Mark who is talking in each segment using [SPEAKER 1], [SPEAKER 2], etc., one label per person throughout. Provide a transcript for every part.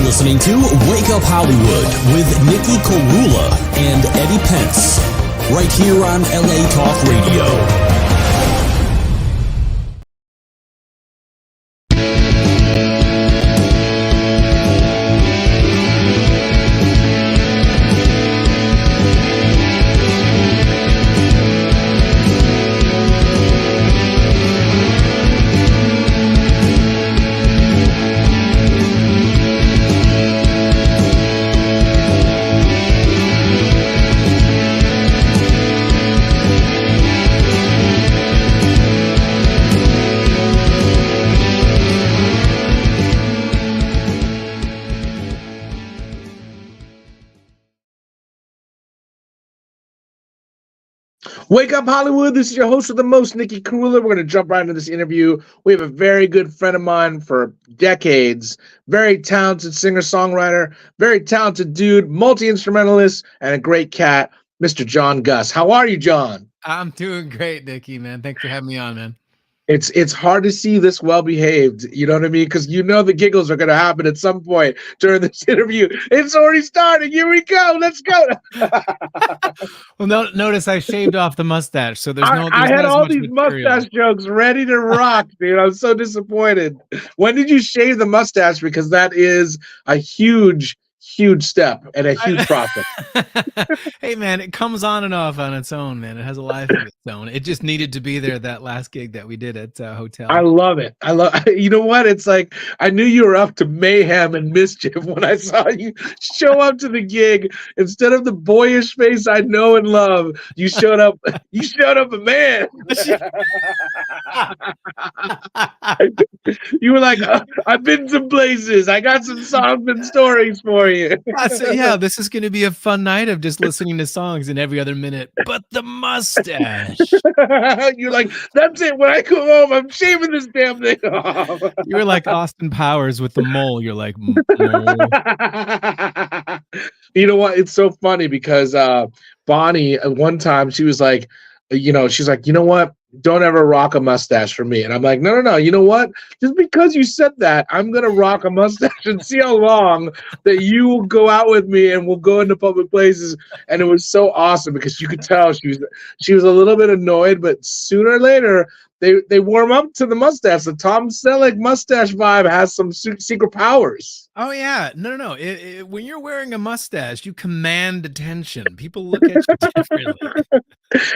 [SPEAKER 1] listening to Wake Up Hollywood with Nikki Korula and Eddie Pence, right here on LA Talk Radio.
[SPEAKER 2] Wake Up Hollywood, this is your host of the most, Nikki Korula. We're going to jump right into this interview. We have a very good friend of mine for decades, very talented singer-songwriter, very talented dude, multi-instrumentalist, and a great cat, Mr. John Gus. How are you, John?
[SPEAKER 3] I'm doing great, Nikki, man. Thanks for having me on, man.
[SPEAKER 2] It's hard to see this well-behaved, you know what I mean? Because you know the giggles are going to happen at some point during this interview. It's already starting. Here we go. Let's go.
[SPEAKER 3] Well, notice I shaved off the mustache, so there's no.
[SPEAKER 2] I had all these
[SPEAKER 3] material.
[SPEAKER 2] mustache jokes ready to rock, dude. I'm so disappointed. When did you shave the mustache? Because that is a huge step and a huge process.
[SPEAKER 3] Hey, man, it comes on and off on its own, man. It has a life of its own. It just needed to be there that last gig that we did at Hotel.
[SPEAKER 2] I love it. You know what? It's like I knew you were up to mayhem and mischief when I saw you show up to the gig. Instead of the boyish face I know and love, you showed up. You showed up a man. You were like, I've been some places. I got some songs and stories for you.
[SPEAKER 3] I said, yeah, this is going to be a fun night of just listening to songs and every other minute. But the mustache.
[SPEAKER 2] You're like, that's it. When I come home, I'm shaving this damn thing off.
[SPEAKER 3] You were like Austin Powers with the mole. You're like, mole.
[SPEAKER 2] You know what? It's so funny because Bonnie, at one time, she was like, she's like, you know what? Don't ever rock a mustache for me. And I'm like, no. You know what? Just because you said that, I'm going to rock a mustache and see how long that you will go out with me and we'll go into public places. And it was so awesome because you could tell she was a little bit annoyed, but sooner or later, they warm up to the mustache. The Tom Selleck mustache vibe has some secret powers.
[SPEAKER 3] Oh yeah, no. When you're wearing a mustache, you command attention. People look at you differently.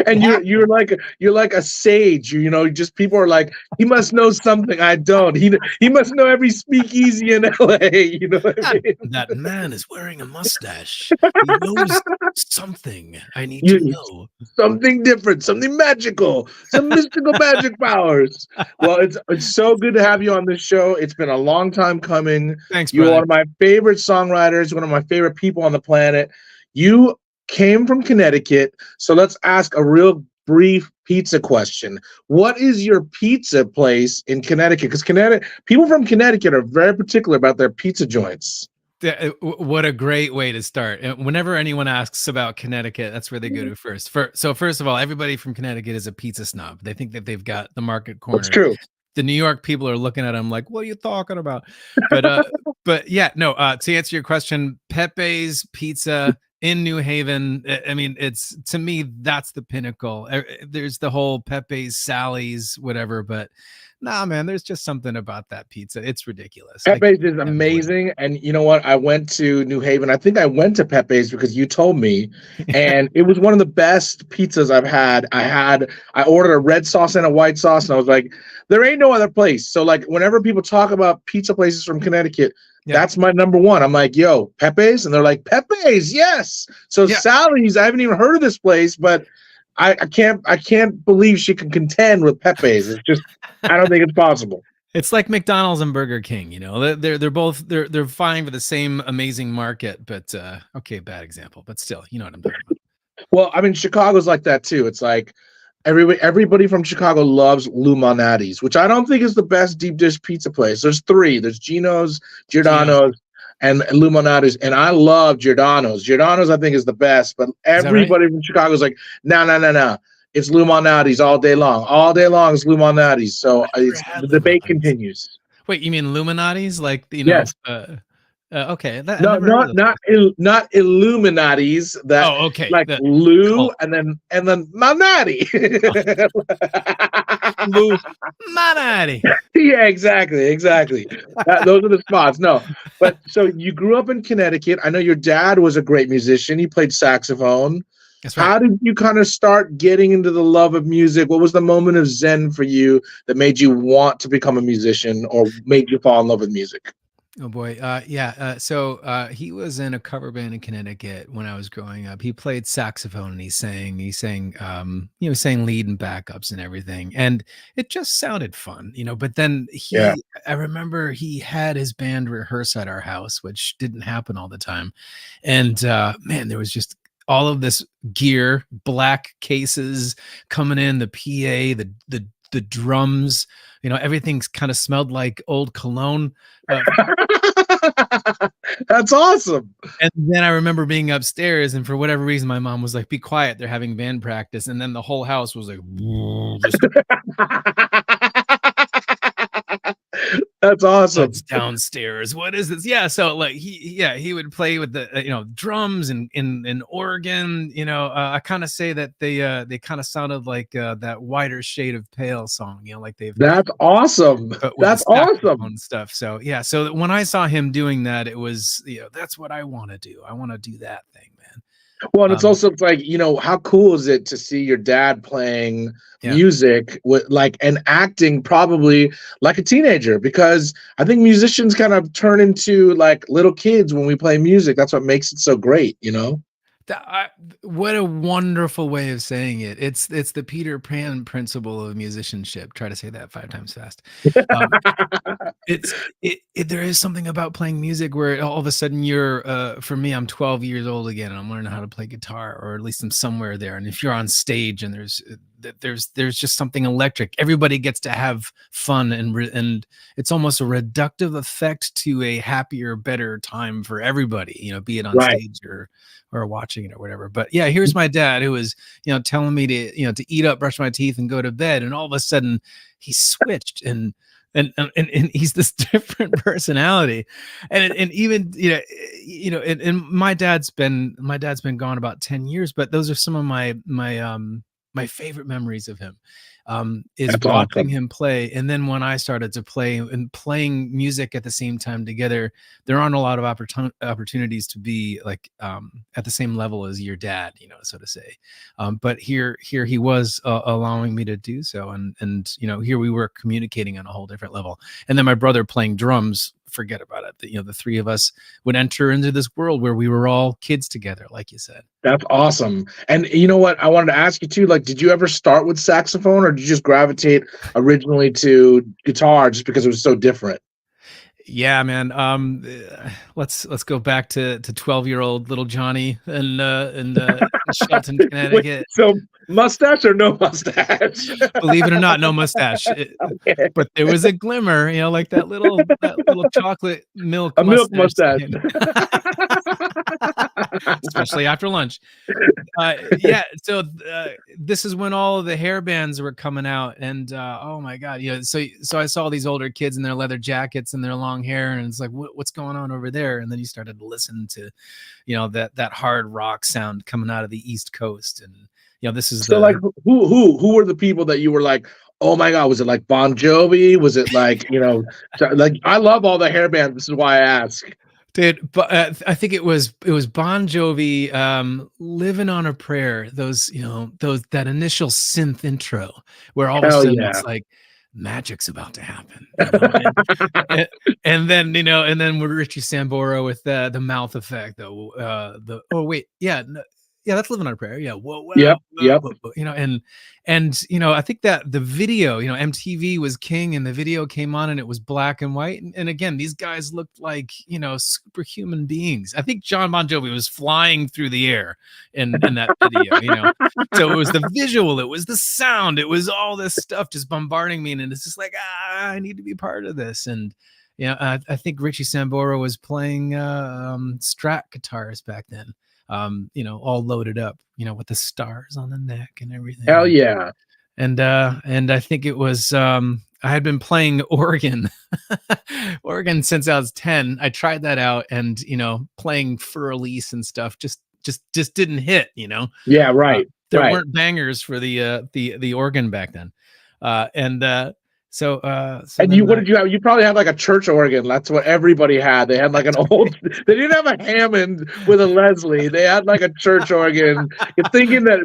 [SPEAKER 2] And you're like a sage. Just people are like, he must know something I don't. He must know every speakeasy in LA. You know what I mean?
[SPEAKER 3] That man is wearing a mustache. He knows something I need to know.
[SPEAKER 2] Something different, something magical, some mystical magic powers. Well, it's so good to have you on this show. It's been a long time coming.
[SPEAKER 3] Thanks,
[SPEAKER 2] You're
[SPEAKER 3] brother.
[SPEAKER 2] one of my favorite songwriters, one of my favorite people on the planet. You came from Connecticut, so let's ask a real brief pizza question. What is your pizza place in Connecticut? Because people from Connecticut are very particular about their pizza joints.
[SPEAKER 3] What a great way to start. Whenever anyone asks about Connecticut, that's where they go to first. So first of all, everybody from Connecticut is a pizza snob. They think that they've got the market cornered.
[SPEAKER 2] That's true.
[SPEAKER 3] The New York people are looking at them like, what are you talking about? But yeah, no, to answer your question, Pepe's Pizza in New Haven. I mean, to me, that's the pinnacle. There's the whole Pepe's, Sally's, whatever, but nah, man, there's just something about that pizza. It's ridiculous.
[SPEAKER 2] Pepe's is amazing. And you know what? I went to New Haven. I think I went to Pepe's because you told me. And it was one of the best pizzas I've had. I ordered a red sauce and a white sauce. And I was like, there ain't no other place. So like whenever people talk about pizza places from Connecticut, that's my number one. I'm like, yo, Pepe's? And they're like, Pepe's, yes. So Sally's, I haven't even heard of this place, but I can't believe she can contend with Pepe's. It's just, I don't think it's possible.
[SPEAKER 3] It's like McDonald's and Burger King, they're both vying for the same amazing market, but okay, bad example, but still, you know what I'm talking about.
[SPEAKER 2] Well, I mean, Chicago's like that too. It's like everybody from Chicago loves Lou Malnati's, which I don't think is the best deep dish pizza place. There's three. There's Gino's, Giordano's, and Lou Malnati's, and I love Giordano's. Giordano's I think is the best, but everybody from Chicago is like, no. It's Lou Malnati's all day long. All day long is Lou Malnati's. So the debate continues.
[SPEAKER 3] Wait, you mean Illuminati's? Like,
[SPEAKER 2] Yes.
[SPEAKER 3] Okay, I
[SPEAKER 2] No,
[SPEAKER 3] never heard of those.
[SPEAKER 2] not Illuminatis. That
[SPEAKER 3] Oh, okay.
[SPEAKER 2] like
[SPEAKER 3] The
[SPEAKER 2] Lou
[SPEAKER 3] cult.
[SPEAKER 2] and then Manati.
[SPEAKER 3] Lou Manati.
[SPEAKER 2] Yeah, exactly. Those are the spots. No, but so you grew up in Connecticut. I know your dad was a great musician. He played saxophone.
[SPEAKER 3] That's right.
[SPEAKER 2] How did you kind of start getting into the love of music? What was the moment of zen for you that made you want to become a musician or made you fall in love with music?
[SPEAKER 3] Oh boy. Yeah. He was in a cover band in Connecticut when I was growing up. He played saxophone and he sang lead and backups and everything. And it just sounded fun, but then
[SPEAKER 2] Yeah.
[SPEAKER 3] I remember he had his band rehearse at our house, which didn't happen all the time. And man, there was just all of this gear, black cases coming in, the PA, the drums, everything's kind of smelled like old cologne.
[SPEAKER 2] That's awesome.
[SPEAKER 3] And then I remember being upstairs, and for whatever reason, my mom was like, "Be quiet, they're having band practice." And then the whole house was like, just
[SPEAKER 2] That's awesome.
[SPEAKER 3] downstairs. What is this? Yeah, so like he would play with the drums and organ. I kind of say that they kind of sounded like that Whiter Shade of Pale song. Like they've
[SPEAKER 2] That's awesome.
[SPEAKER 3] but with
[SPEAKER 2] That's
[SPEAKER 3] the saxophone
[SPEAKER 2] awesome.
[SPEAKER 3] stuff. So yeah, so when I saw him doing that, it was that's what I want to do. I want to do that thing, man.
[SPEAKER 2] Well, and it's
[SPEAKER 3] Um,
[SPEAKER 2] also like, how cool is it to see your dad playing
[SPEAKER 3] yeah.
[SPEAKER 2] music with like and acting probably like a teenager? Because I think musicians kind of turn into like little kids when we play music. That's what makes it so great.
[SPEAKER 3] What a wonderful way of saying it. It's the Peter Pan principle of musicianship. Try to say that 5 times fast. Um, there is something about playing music where all of a sudden for me, I'm 12 years old again and I'm learning how to play guitar, or at least I'm somewhere there. And if you're on stage and there's just something electric, everybody gets to have fun, and it's almost a reductive effect to a happier, better time for everybody, be it on
[SPEAKER 2] Right.
[SPEAKER 3] stage or watching it or whatever. But yeah, here's my dad who was, telling me to eat up, brush my teeth, and go to bed. And all of a sudden he switched and he's this different personality. And even, and my dad's been gone about 10 years, but those are some of my favorite memories of him. Is
[SPEAKER 2] That's
[SPEAKER 3] watching
[SPEAKER 2] awesome.
[SPEAKER 3] him play. And then when I started to play and playing music at the same time together, there aren't a lot of opportunities to be like at the same level as your dad, so to say. But here he was allowing me to do so. And here we were communicating on a whole different level. And then my brother playing drums, forget about it. The three of us would enter into this world where we were all kids together, like you said.
[SPEAKER 2] That's awesome. And you know what? I wanted to ask you too, like, did you ever start with saxophone or did you just gravitate originally to guitar just because it was so different?
[SPEAKER 3] Yeah, man. Let's go back to 12-year-old little Johnny in Shelton,
[SPEAKER 2] Wait,
[SPEAKER 3] Connecticut.
[SPEAKER 2] so mustache or no mustache?
[SPEAKER 3] Believe it or not, no mustache.
[SPEAKER 2] Okay.
[SPEAKER 3] But there was a glimmer, like that little chocolate milk
[SPEAKER 2] A milk
[SPEAKER 3] mustache.
[SPEAKER 2] mustache.
[SPEAKER 3] Especially after lunch. Yeah, so this is when all of the hair bands were coming out, and oh my god, so I saw these older kids in their leather jackets and their long hair, and it's like, what's going on over there? And then you started to listen to that hard rock sound coming out of the East Coast. And this is
[SPEAKER 2] So like who were the people that you were like, oh my god, was it like Bon Jovi? Was it like, like I love all the hair bands. This is why I ask.
[SPEAKER 3] Dude, but I think it was Bon Jovi, "Living on a Prayer." That initial synth intro where all of a sudden it's like magic's about to happen, and then with Richie Sambora with the mouth effect, though. Yeah, that's "Living on a Prayer." Yeah, whoa,
[SPEAKER 2] Yep.
[SPEAKER 3] And I think that the video, MTV was king, and the video came on and it was black and white. And again, these guys looked like superhuman beings. I think John Bon Jovi was flying through the air in that video. So it was the visual, it was the sound, it was all this stuff just bombarding me, and it's just like, I need to be part of this. And I think Richie Sambora was playing Strat guitars back then. All loaded up, with the stars on the neck and everything.
[SPEAKER 2] Hell yeah.
[SPEAKER 3] And I think it was I had been playing organ, organ since I was 10. I tried that out, and playing Fur Elise and stuff just didn't hit.
[SPEAKER 2] Yeah, right,
[SPEAKER 3] There
[SPEAKER 2] right.
[SPEAKER 3] weren't bangers for the organ back then, so
[SPEAKER 2] And
[SPEAKER 3] then
[SPEAKER 2] what did you have? You probably had like a church organ. That's what everybody had. They had like an old. They didn't have a Hammond with a Leslie. They had like a church organ. You're thinking that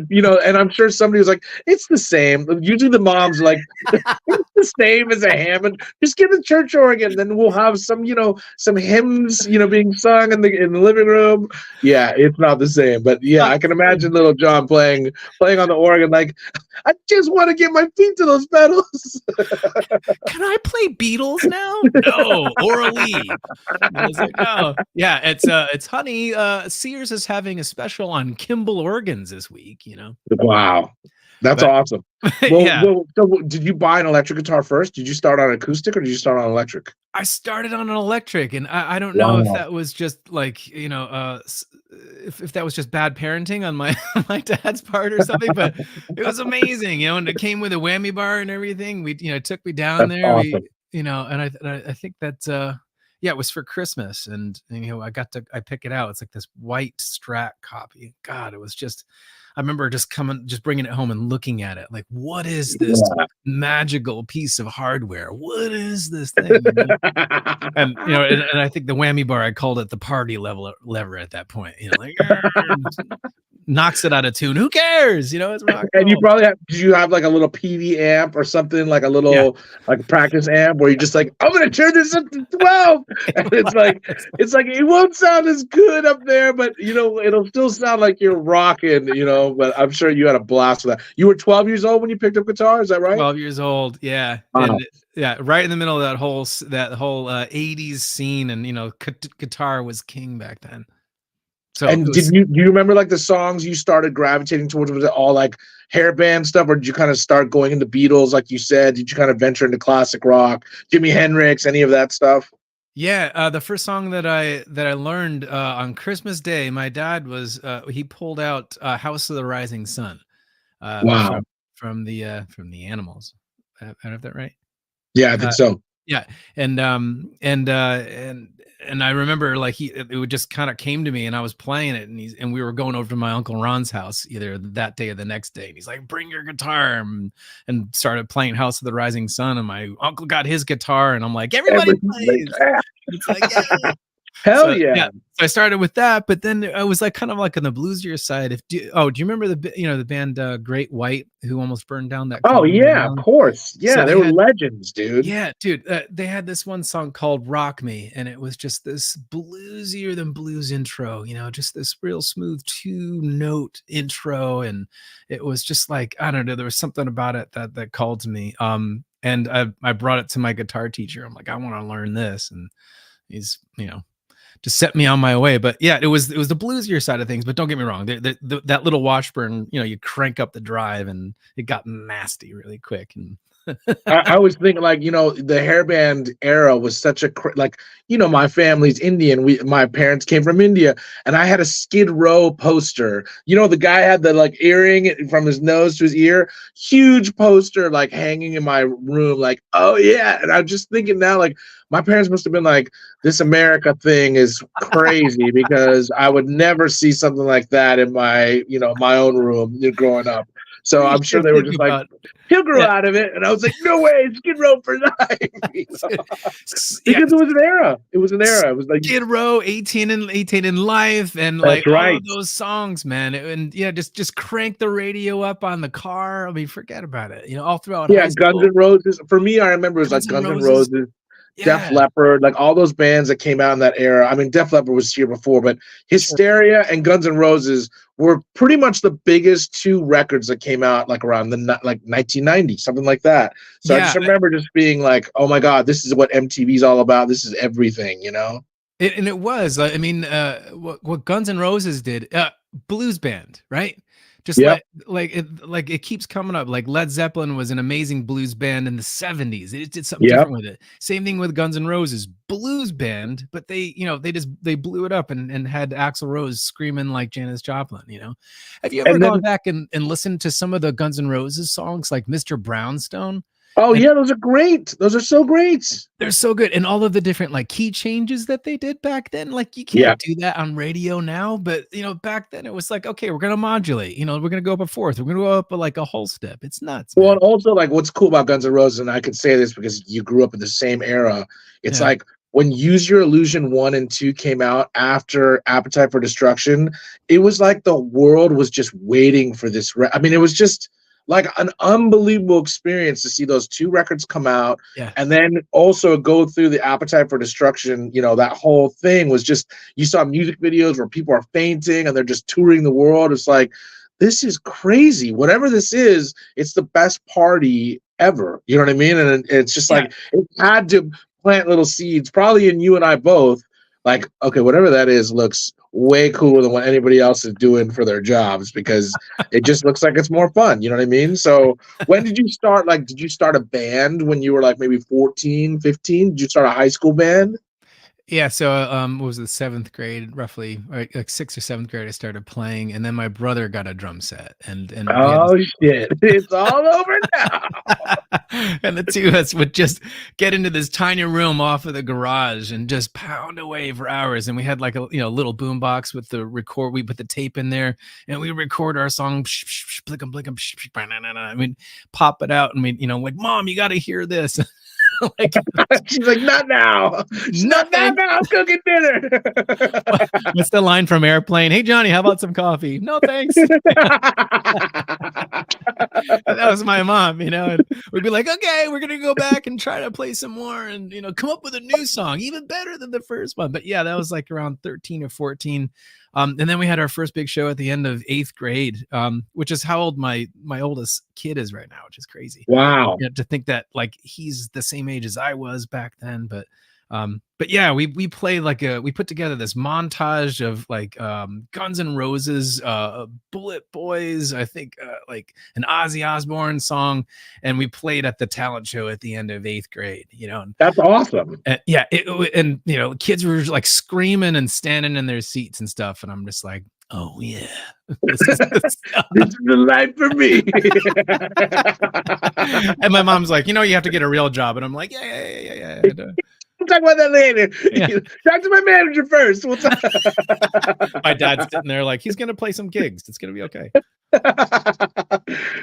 [SPEAKER 2] and I'm sure somebody was like, "It's the same." Usually the moms are like, "It's the same as a Hammond. Just get the church organ, then we'll have some hymns, being sung in the living room." Yeah, it's not the same, but yeah, I can imagine little John playing on the organ like, I just want to get my feet to those pedals.
[SPEAKER 3] Can I play Beatles now? No, orally. I was like, oh, yeah, it's honey. Sears is having a special on Kimball organs this week.
[SPEAKER 2] Wow, that's awesome.
[SPEAKER 3] Yeah.
[SPEAKER 2] So did you buy an electric guitar first? Did you start on acoustic or did you start on electric?
[SPEAKER 3] I started on an electric, and I don't know if that was just like if that was just bad parenting on my my dad's part or something, but it was amazing, and it came with a whammy bar and everything. We took me down
[SPEAKER 2] That's
[SPEAKER 3] there,
[SPEAKER 2] awesome.
[SPEAKER 3] and I think that yeah, it was for Christmas, and I pick it out. It's like this white Strat copy. God, it was just. I remember just bringing it home and looking at it like, what is this magical piece of hardware? What is this thing? And and I think the whammy bar, I called it the party lever at that point. Like knocks it out of tune. Who cares? It's rock and
[SPEAKER 2] And you
[SPEAKER 3] roll.
[SPEAKER 2] probably did you have like a little PV amp or something, like a little like practice amp where you're just like, I'm gonna turn this up to 12. And it's like it won't sound as good up there, but it'll still sound like you're rocking, but I'm sure you had a blast with that. You were 12 years old when you picked up guitar, is that right?
[SPEAKER 3] 12 years old, yeah.
[SPEAKER 2] Wow.
[SPEAKER 3] And right in the middle of that whole 80s scene, and guitar was king back then. So
[SPEAKER 2] and do you remember like the songs you started gravitating towards? Was it all like hair band stuff, or did you kind of start going into Beatles, like you said? Did you kind of venture into classic rock, Jimi Hendrix, any of that stuff?
[SPEAKER 3] Yeah, the first song that I learned on Christmas Day, my dad was he pulled out "House of the Rising Sun"
[SPEAKER 2] Wow.
[SPEAKER 3] from the Animals. I have that right?
[SPEAKER 2] Yeah, I think so.
[SPEAKER 3] Yeah, and I remember like it would just kind of came to me, and I was playing it, and we were going over to my Uncle Ron's house either that day or the next day, and he's like, "Bring your guitar," and started playing "House of the Rising Sun," and my uncle got his guitar, and I'm like, "Everybody plays!" It's like, yeah.
[SPEAKER 2] Hell yeah.
[SPEAKER 3] So I started with that, but then I was like kind of like on the bluesier side. Do you remember the band Great White, who almost burned down that?
[SPEAKER 2] Oh yeah, of course. Yeah,
[SPEAKER 3] So
[SPEAKER 2] they were legends, dude.
[SPEAKER 3] Yeah, dude. They had this one song called "Rock Me," and it was just this bluesier than blues intro. Just this real smooth 2-note intro, and it was just like, I don't know. There was something about it that called to me. And I brought it to my guitar teacher. I'm like, I want to learn this, and he's just set me on my way. But yeah, it was the bluesier side of things. But don't get me wrong, that little Washburn, you crank up the drive, and it got nasty really quick. And
[SPEAKER 2] I was thinking like, the hairband era was such a my family's Indian. My parents came from India, and I had a Skid Row poster. The guy had the like earring from his nose to his ear, huge poster like hanging in my room. Like, oh yeah. And I'm just thinking now, like, my parents must have been like, this America thing is crazy, because I would never see something like that in my, my own room growing up. So I'm sure they were just like, he'll grow out of it. And I was like, no way, Skid Row for life. Because it was an era. It was an era. It was like
[SPEAKER 3] Skid Row, 18 in Life, and
[SPEAKER 2] like all
[SPEAKER 3] those songs, man. And just crank the radio up on the car. I mean, forget about it. All throughout high school.
[SPEAKER 2] Guns N' Roses. For me, I remember it was like Guns N' Roses. Def Leppard, like all those bands that came out in that era. I mean, Def Leppard was here before, but Hysteria and Guns N' Roses were pretty much the biggest two records that came out like around the 1990, something like that. So I just remember just being like, oh my God, this is what MTV's all about. This is everything, And
[SPEAKER 3] it was. I mean, what Guns N' Roses did, blues band, right? Just like it keeps coming up. Like Led Zeppelin was an amazing blues band in the 70s. It did something different with it. Same thing with Guns N' Roses, blues band, but they blew it up and had Axl Rose screaming like Janis Joplin. Have you ever gone back and listened to some of the Guns N' Roses songs, like Mr. Brownstone?
[SPEAKER 2] Oh
[SPEAKER 3] And
[SPEAKER 2] yeah, those are great. Those are so great.
[SPEAKER 3] they're so good. And all of the different like key changes that they did back then, like you
[SPEAKER 2] Yeah.
[SPEAKER 3] can't do that on radio now. But back then it was like, okay, we're gonna modulate, we're gonna go up a fourth, we're gonna go up like a whole step. It's nuts,
[SPEAKER 2] Well,
[SPEAKER 3] man.
[SPEAKER 2] and also like what's cool about Guns N' Roses, and I could say this because you grew up in the same era. It's
[SPEAKER 3] Yeah.
[SPEAKER 2] like when Use Your Illusion 1 and 2 came out after Appetite for Destruction, it was like the world was just waiting for this. I mean, it was just like an unbelievable experience to see those two records come out
[SPEAKER 3] Yeah.
[SPEAKER 2] and then also go through the Appetite for Destruction. That whole thing was just, you saw music videos where people are fainting and they're just touring the world. It's like, this is crazy. Whatever this is, it's the best party ever. You know what I mean? And it's just
[SPEAKER 3] Yeah.
[SPEAKER 2] like, it had to plant little seeds, probably in you and I both. Like, okay, whatever that is looks way cooler than what anybody else is doing for their jobs because it just looks like it's more fun. You know what I mean? So when did you start? Like, did you start a band when you were like maybe 14, 15? Did you start a high school band?
[SPEAKER 3] Yeah, so what was it, seventh grade, roughly, or like sixth or seventh grade, I started playing, and then my brother got a drum set, and we had
[SPEAKER 2] Oh shit. It's all over now.
[SPEAKER 3] and the two of us would just get into this tiny room off of the garage and just pound away for hours. And we had like a little boom box with the record. We put the tape in there, and we record our song, blickum blickum, I mean, pop it out, and we like, Mom, you got to hear this. Like,
[SPEAKER 2] she's like, not now. Not now. I'm cooking dinner.
[SPEAKER 3] What's the line from Airplane? Hey, Johnny, how about some coffee? No, thanks. That was my mom, and we'd be like, okay, we're going to go back and try to play some more and, come up with a new song, even better than the first one. But yeah, that was like around 13 or 14. And then we had our first big show at the end of 8th grade, which is how old my oldest kid is right now, which is crazy.
[SPEAKER 2] Wow.
[SPEAKER 3] To think that like he's the same age as I was back then. But yeah, we played we put together this montage of like Guns N' Roses, Bullet Boys, I think like an Ozzy Osbourne song, and we played at the talent show at the end of 8th grade.
[SPEAKER 2] That's awesome.
[SPEAKER 3] Yeah, and kids were like screaming and standing in their seats and stuff, and I'm just like, oh yeah, this is
[SPEAKER 2] the life for me.
[SPEAKER 3] And my mom's like, you have to get a real job, and I'm like, yeah.
[SPEAKER 2] We'll talk about that later.
[SPEAKER 3] Yeah.
[SPEAKER 2] Talk to my manager first. We'll talk.
[SPEAKER 3] My dad's sitting there like, he's gonna play some gigs. It's gonna be okay.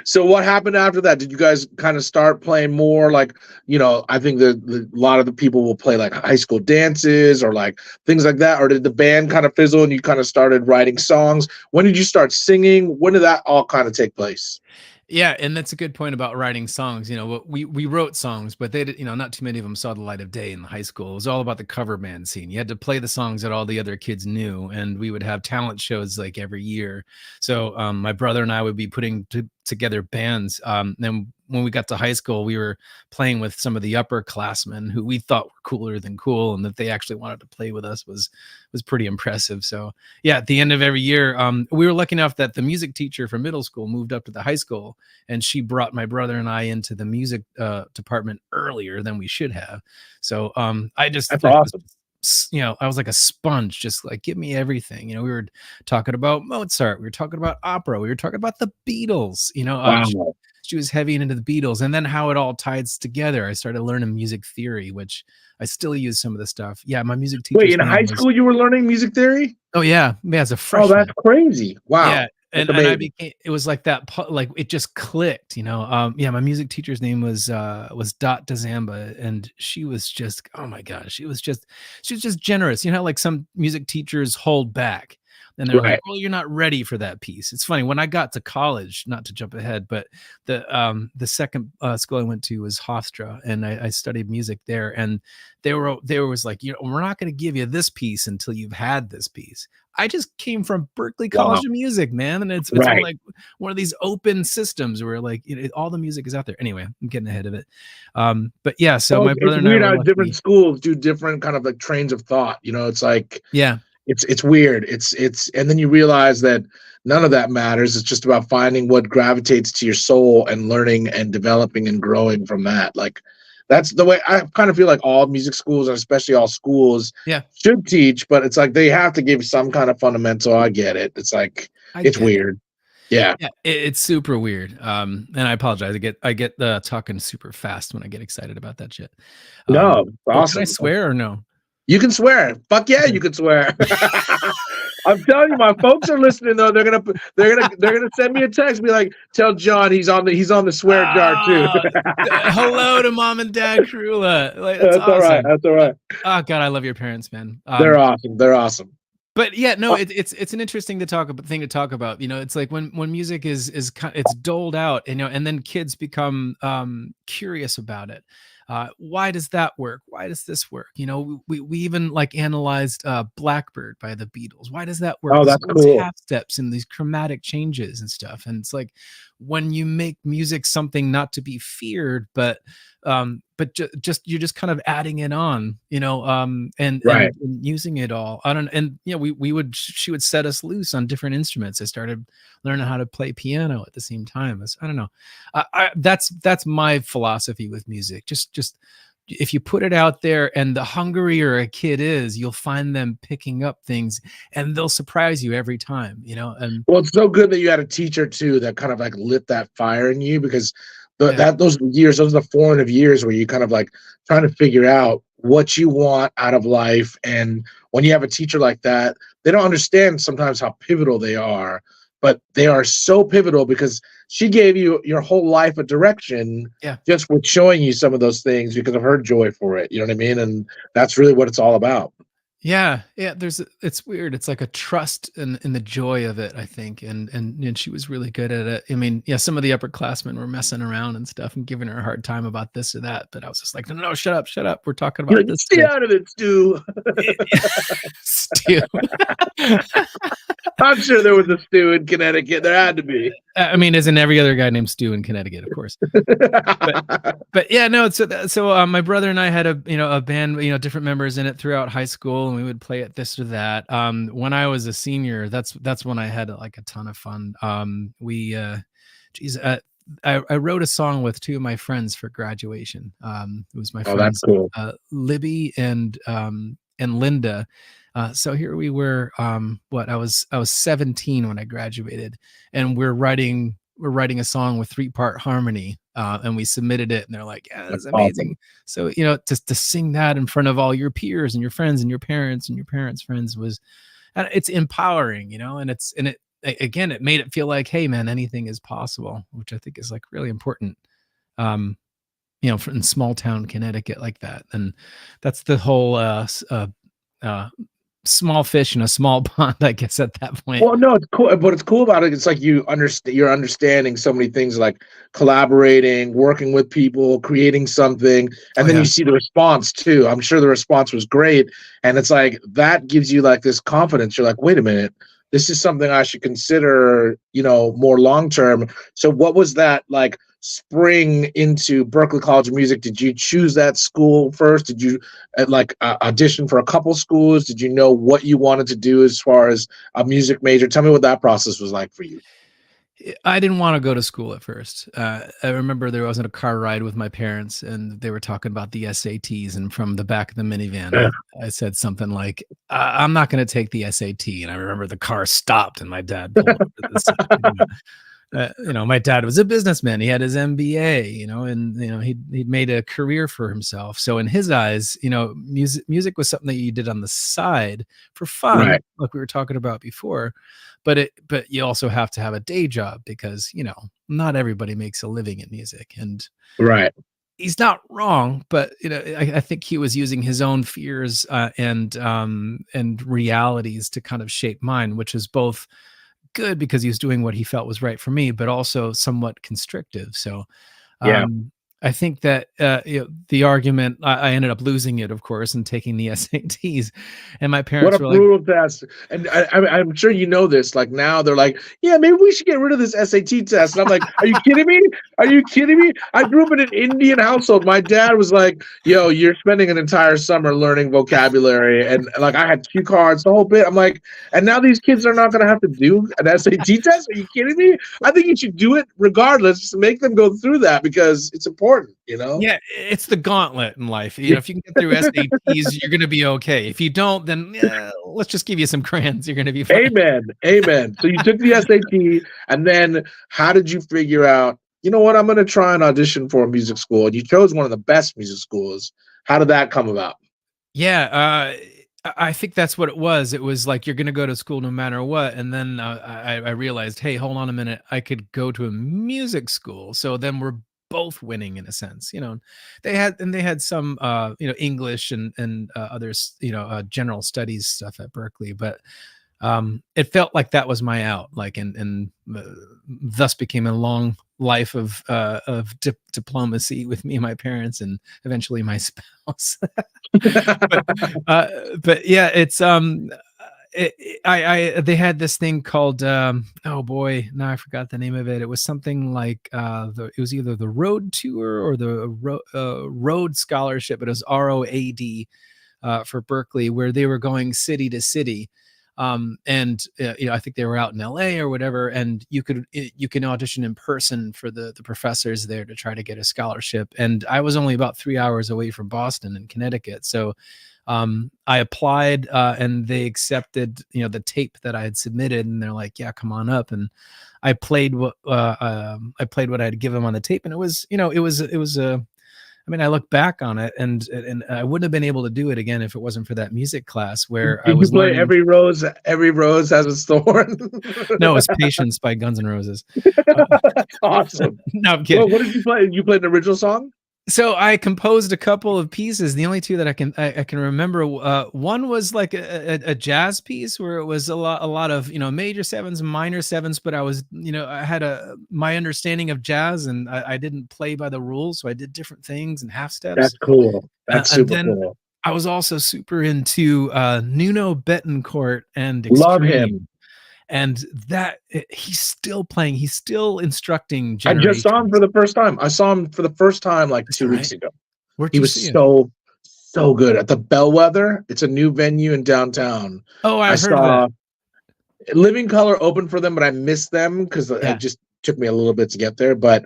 [SPEAKER 2] So what happened after that? Did you guys kind of start playing more like, I think a lot of the people will play like high school dances or like things like that, or did the band kind of fizzle and you kind of started writing songs? When did you start singing? When did that all kind of take place?
[SPEAKER 3] Yeah, and that's a good point about writing songs. We wrote songs, but they did, not too many of them saw the light of day in the high school. It was all about the cover band scene. You had to play the songs that all the other kids knew, and we would have talent shows like every year. So my brother and I would be putting together bands. Then when we got to high school, we were playing with some of the upperclassmen who we thought were cooler than cool, and that they actually wanted to play with us was pretty impressive. So yeah, at the end of every year, we were lucky enough that the music teacher from middle school moved up to the high school, and she brought my brother and I into the music department earlier than we should have. So that's awesome. I was like a sponge, just like, give me everything. We were talking about Mozart, we were talking about opera, we were talking about the Beatles.
[SPEAKER 2] Wow.
[SPEAKER 3] She was heavy into the Beatles, and then how it all ties together. I started learning music theory, which I still use some of the stuff. Yeah, my music teacher.
[SPEAKER 2] Wait, in high school you were learning music theory?
[SPEAKER 3] Oh yeah, as a freshman.
[SPEAKER 2] Oh, that's crazy! Wow.
[SPEAKER 3] Yeah, and I became. It was like that. Like it just clicked. Yeah, my music teacher's name was Dot DeZamba, and she was just, oh my gosh, she was just generous. Like some music teachers hold back. And they're like, well, you're not ready for that piece. It's funny, when I got to college, not to jump ahead, but the second school I went to was Hofstra, and I studied music there. And they was like, we're not going to give you this piece until you've had this piece. I just came from Berklee College of Music, man, and it's like one of these open systems where like all the music is out there. Anyway, I'm getting ahead of it. But yeah, so my brother and I were
[SPEAKER 2] different schools do different kind of like trains of thought. It's like It's weird. It's and then you realize that none of that matters. It's just about finding what gravitates to your soul and learning and developing and growing from that. Like that's the way I kind of feel like all music schools, and especially all schools, should teach, but it's like they have to give some kind of fundamental. I get it. It's like it's weird. Yeah.
[SPEAKER 3] It's super weird. And I apologize. I get talking super fast when I get excited about that shit.
[SPEAKER 2] No,
[SPEAKER 3] Can I
[SPEAKER 2] awesome.
[SPEAKER 3] swear or no?
[SPEAKER 2] You can swear. Fuck yeah, you can swear. I'm telling you, my folks are listening though. They're gonna send me a text, be like, tell John he's on the swear jar too.
[SPEAKER 3] Hello to mom and dad Korula. Like,
[SPEAKER 2] That's
[SPEAKER 3] awesome.
[SPEAKER 2] all right. That's all right.
[SPEAKER 3] Oh God, I love your parents, man.
[SPEAKER 2] They're awesome. They're awesome.
[SPEAKER 3] But yeah, no, it's an interesting thing to talk about. You know, it's like when music is it's doled out, you know, and then kids become curious about it. Why does that work? Why does this work? You know, we even like analyzed Blackbird by the Beatles. Why does that work?
[SPEAKER 2] Oh, that's cool.
[SPEAKER 3] Half steps and these chromatic changes and stuff. And it's like when you make music something not to be feared, but just you're just kind of adding it on, you know, and using it all. And you know, she would set us loose on different instruments. I started learning how to play piano at the same time. I don't know. That's my philosophy with music. Just if you put it out there, and the hungrier a kid is, you'll find them picking up things, and they'll surprise you every time, you know. And
[SPEAKER 2] well, it's so good that you had a teacher too that kind of like lit that fire in you, because those are the formative years where you kind of like trying to figure out what you want out of life. And when you have a teacher like that, they don't understand sometimes how pivotal they are, but they are so pivotal because she gave you your whole life a direction just with showing you some of those things because of her joy for it. You know what I mean? And that's really what it's all about.
[SPEAKER 3] Yeah. It's weird. It's like a trust in the joy of it, I think. And she was really good at it. I mean, yeah, some of the upperclassmen were messing around and stuff and giving her a hard time about this or that. But I was just like, no, shut up. We're talking about this.
[SPEAKER 2] Stay out of it, Stu.
[SPEAKER 3] Stu.
[SPEAKER 2] I'm sure there was a Stu in Connecticut. There had to be.
[SPEAKER 3] I mean, isn't every other guy named Stu in Connecticut, of course. but yeah, no. So my brother and I had a band, different members in it throughout high school, and we would play at this or that. When I was a senior, that's when I had like a ton of fun. I wrote a song with two of my friends for graduation. It was my friends,
[SPEAKER 2] that's cool.
[SPEAKER 3] Libby and Linda. So here we were. I was 17 when I graduated, and we're writing a song with 3-part harmony, and we submitted it, and they're like, "Yeah, that's amazing." Awesome. So to sing that in front of all your peers and your friends and your parents and your parents' friends it's empowering, and it made it feel like, hey man, anything is possible, which I think is like really important. In small town Connecticut like that, and that's the whole small fish in a small pond, I guess, at that point.
[SPEAKER 2] Well, no, it's cool. But it's cool about it. It's like you're understanding so many things, like collaborating, working with people, creating something, and then you see the response too. I'm sure the response was great, and it's like that gives you like this confidence. You're like, wait a minute, this is something I should consider, more long term. So, what was that like? Spring into Berklee College of Music? Did you choose that school first? Did you audition for a couple schools? Did you know what you wanted to do as far as a music major? Tell me what that process was like for you.
[SPEAKER 3] I didn't want to go to school at first. I remember there wasn't a car ride with my parents, and they were talking about the SATs, and from the back of the minivan, I said something like, I'm not going to take the SAT. And I remember the car stopped, and my dad pulled up to the side. My dad was a businessman. He had his MBA, and he'd made a career for himself. So in his eyes, music was something that you did on the side for fun, like we were talking about before. But you also have to have a day job because, not everybody makes a living in music. And he's not wrong, but I think he was using his own fears and realities to kind of shape mine, which is both good because he was doing what he felt was right for me, but also somewhat constrictive. So I think that the argument, I ended up losing it, of course, and taking the SATs. And my parents were like,
[SPEAKER 2] "What a brutal test!" And I'm sure you know this. Like now, they're like, "Yeah, maybe we should get rid of this SAT test." And I'm like, "Are you kidding me? Are you kidding me?" I grew up in an Indian household. My dad was like, "Yo, you're spending an entire summer learning vocabulary," and like I had cue cards, the whole bit. I'm like, and now these kids are not going to have to do an SAT test. Are you kidding me? I think you should do it regardless. Just make them go through that because it's important. important, you know?
[SPEAKER 3] Yeah, it's the gauntlet in life. You know, if you can get through SATs, you're gonna be okay. If you don't, then let's just give you some crayons. You're gonna be fine.
[SPEAKER 2] Amen. Amen. So you took the SAT, and then how did you figure out, you know what, I'm going to try and audition for a music school? And you chose one of the best music schools. How did that come about?
[SPEAKER 3] Yeah, I think that's what it was. It was like you're gonna go to school no matter what, and then I realized, hey, hold on a minute, I could go to a music school. So then we're both winning in a sense, you know. They had some English and others, general studies stuff at Berkeley, but it felt like that was my out, like, and thus became a long life of diplomacy with me and my parents, and eventually my spouse. but but yeah, it's I they had this thing called oh boy, now I forgot the name of it. It was something like it was either the Road Tour or the Road Scholarship, but it was ROAD for Berkeley, where they were going city to city. And I think they were out in LA or whatever, and you can audition in person for the professors there to try to get a scholarship. And I was only about 3 hours away from Boston in Connecticut, so I applied, and they accepted the tape that I had submitted, and they're like, yeah, come on up. And I played what I had given them on the tape, and it was I mean, I look back on it, and I wouldn't have been able to do it again if it wasn't for that music class where I was
[SPEAKER 2] play
[SPEAKER 3] learning.
[SPEAKER 2] Every rose has a thorn.
[SPEAKER 3] No, it's Patience by Guns N' Roses.
[SPEAKER 2] That's awesome.
[SPEAKER 3] No, I'm kidding.
[SPEAKER 2] Well, what did you play? You played an original song?
[SPEAKER 3] So I composed a couple of pieces. The only two that I can remember, one was like a jazz piece where it was a lot of major sevens, minor sevens, but I was I had my understanding of jazz, and I didn't play by the rules, so I did different things and half steps.
[SPEAKER 2] That's cool. That's super cool.
[SPEAKER 3] I was also super into Nuno Betancourt and
[SPEAKER 2] Extreme. Love him.
[SPEAKER 3] And that he's still playing. He's still instructing
[SPEAKER 2] generations. I just saw him for the first time. I saw him for the first time like 2 weeks ago. He was so good at the Bellwether. It's a new venue in downtown.
[SPEAKER 3] Oh, I heard of that.
[SPEAKER 2] Living Color opened for them, but I missed them because it just took me a little bit to get there. But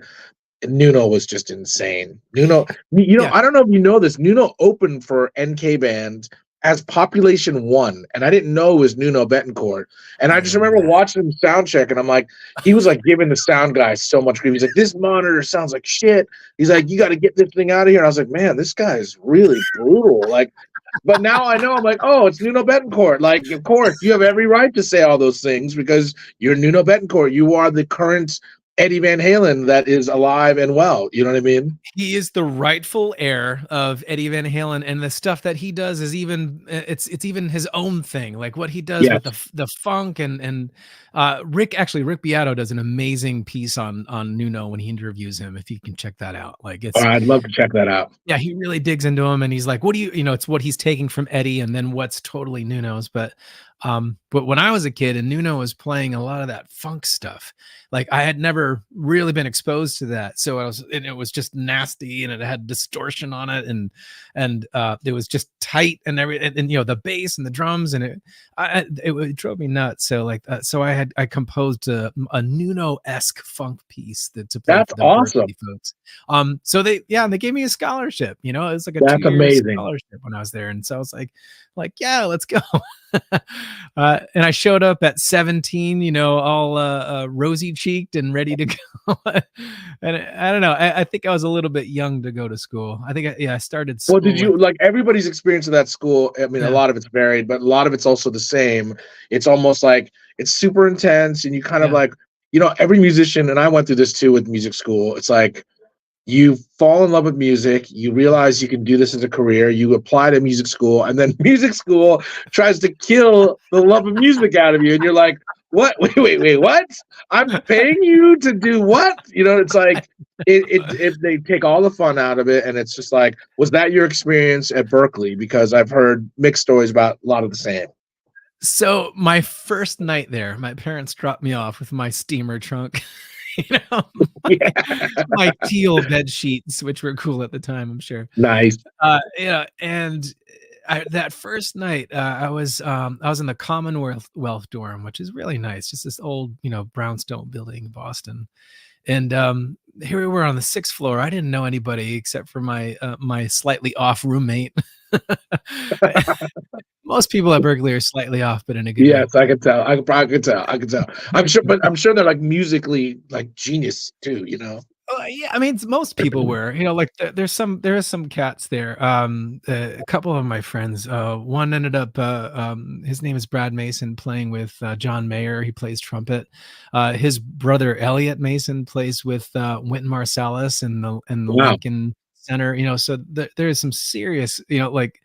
[SPEAKER 2] Nuno was just insane. Nuno, I don't know if you know this. Nuno opened for NK Band as Population 1, and I didn't know it was Nuno Betancourt. And I just remember watching him sound check, and I'm like, he was like giving the sound guy so much grief. He's like, this monitor sounds like shit. He's like, you got to get this thing out of here. And I was like, man, this guy is really brutal. Like, but now I know, I'm like, oh, it's Nuno Betancourt. Like, of course, you have every right to say all those things because you're Nuno Betancourt. You are the current Eddie Van Halen that is alive and well. You know what I mean?
[SPEAKER 3] He is the rightful heir of Eddie Van Halen, and the stuff that he does is even it's even his own thing. Like what he does with the funk and Rick Beato does an amazing piece on Nuno when he interviews him. If you can check that out, like it's.
[SPEAKER 2] I'd love to check that out.
[SPEAKER 3] Yeah, he really digs into him, and he's like, "What do you It's what he's taking from Eddie, and then what's totally Nuno's." But when I was a kid and Nuno was playing a lot of that funk stuff, like I had never really been exposed to that. So it was just nasty, and it had distortion on it, and it was just tight and everything, and the bass and the drums, and it drove me nuts. So so I composed a Nuno-esque funk piece to play
[SPEAKER 2] That's
[SPEAKER 3] for the
[SPEAKER 2] awesome.
[SPEAKER 3] Berkeley folks. So they gave me a scholarship. It was like a
[SPEAKER 2] That's
[SPEAKER 3] 2-year
[SPEAKER 2] amazing
[SPEAKER 3] scholarship when I was there, and so I was like yeah, let's go. And I showed up at 17, all rosy cheeked and ready to go. And I don't know. I think I was a little bit young to go to school. I think I started school.
[SPEAKER 2] Well, did you like everybody's experience of that school? I mean, a lot of it's varied, but a lot of it's also the same. It's almost like it's super intense, and you kind of like, every musician, and I went through this too with music school. It's like you fall in love with music, you realize you can do this as a career, you apply to music school, and then music school tries to kill the love of music out of you, and you're like, what? Wait, what? I'm paying you to do what? It's like they take all the fun out of it, and it's just like, was that your experience at Berkeley? Because I've heard mixed stories about a lot of the same.
[SPEAKER 3] So my first night there, my parents dropped me off with my steamer trunk. My teal bed sheets, which were cool at the time, I'm sure.
[SPEAKER 2] Nice.
[SPEAKER 3] And that first night, I was in the Commonwealth dorm, which is really nice. Just this old, brownstone building in Boston. And here we were on the 6th floor. I didn't know anybody except for my slightly off roommate. Most people at Berkeley are slightly off, but in a good way.
[SPEAKER 2] Yes, I can tell. I can tell. I'm sure, but I'm sure they're like musically like genius too.
[SPEAKER 3] Yeah, I mean, most people were, like there is some cats there. A couple of my friends, one ended up, his name is Brad Mason, playing with John Mayer. He plays trumpet. His brother Elliot Mason plays with Wynton Marsalis in the
[SPEAKER 2] Wow.
[SPEAKER 3] Lincoln Center. So there is some serious, like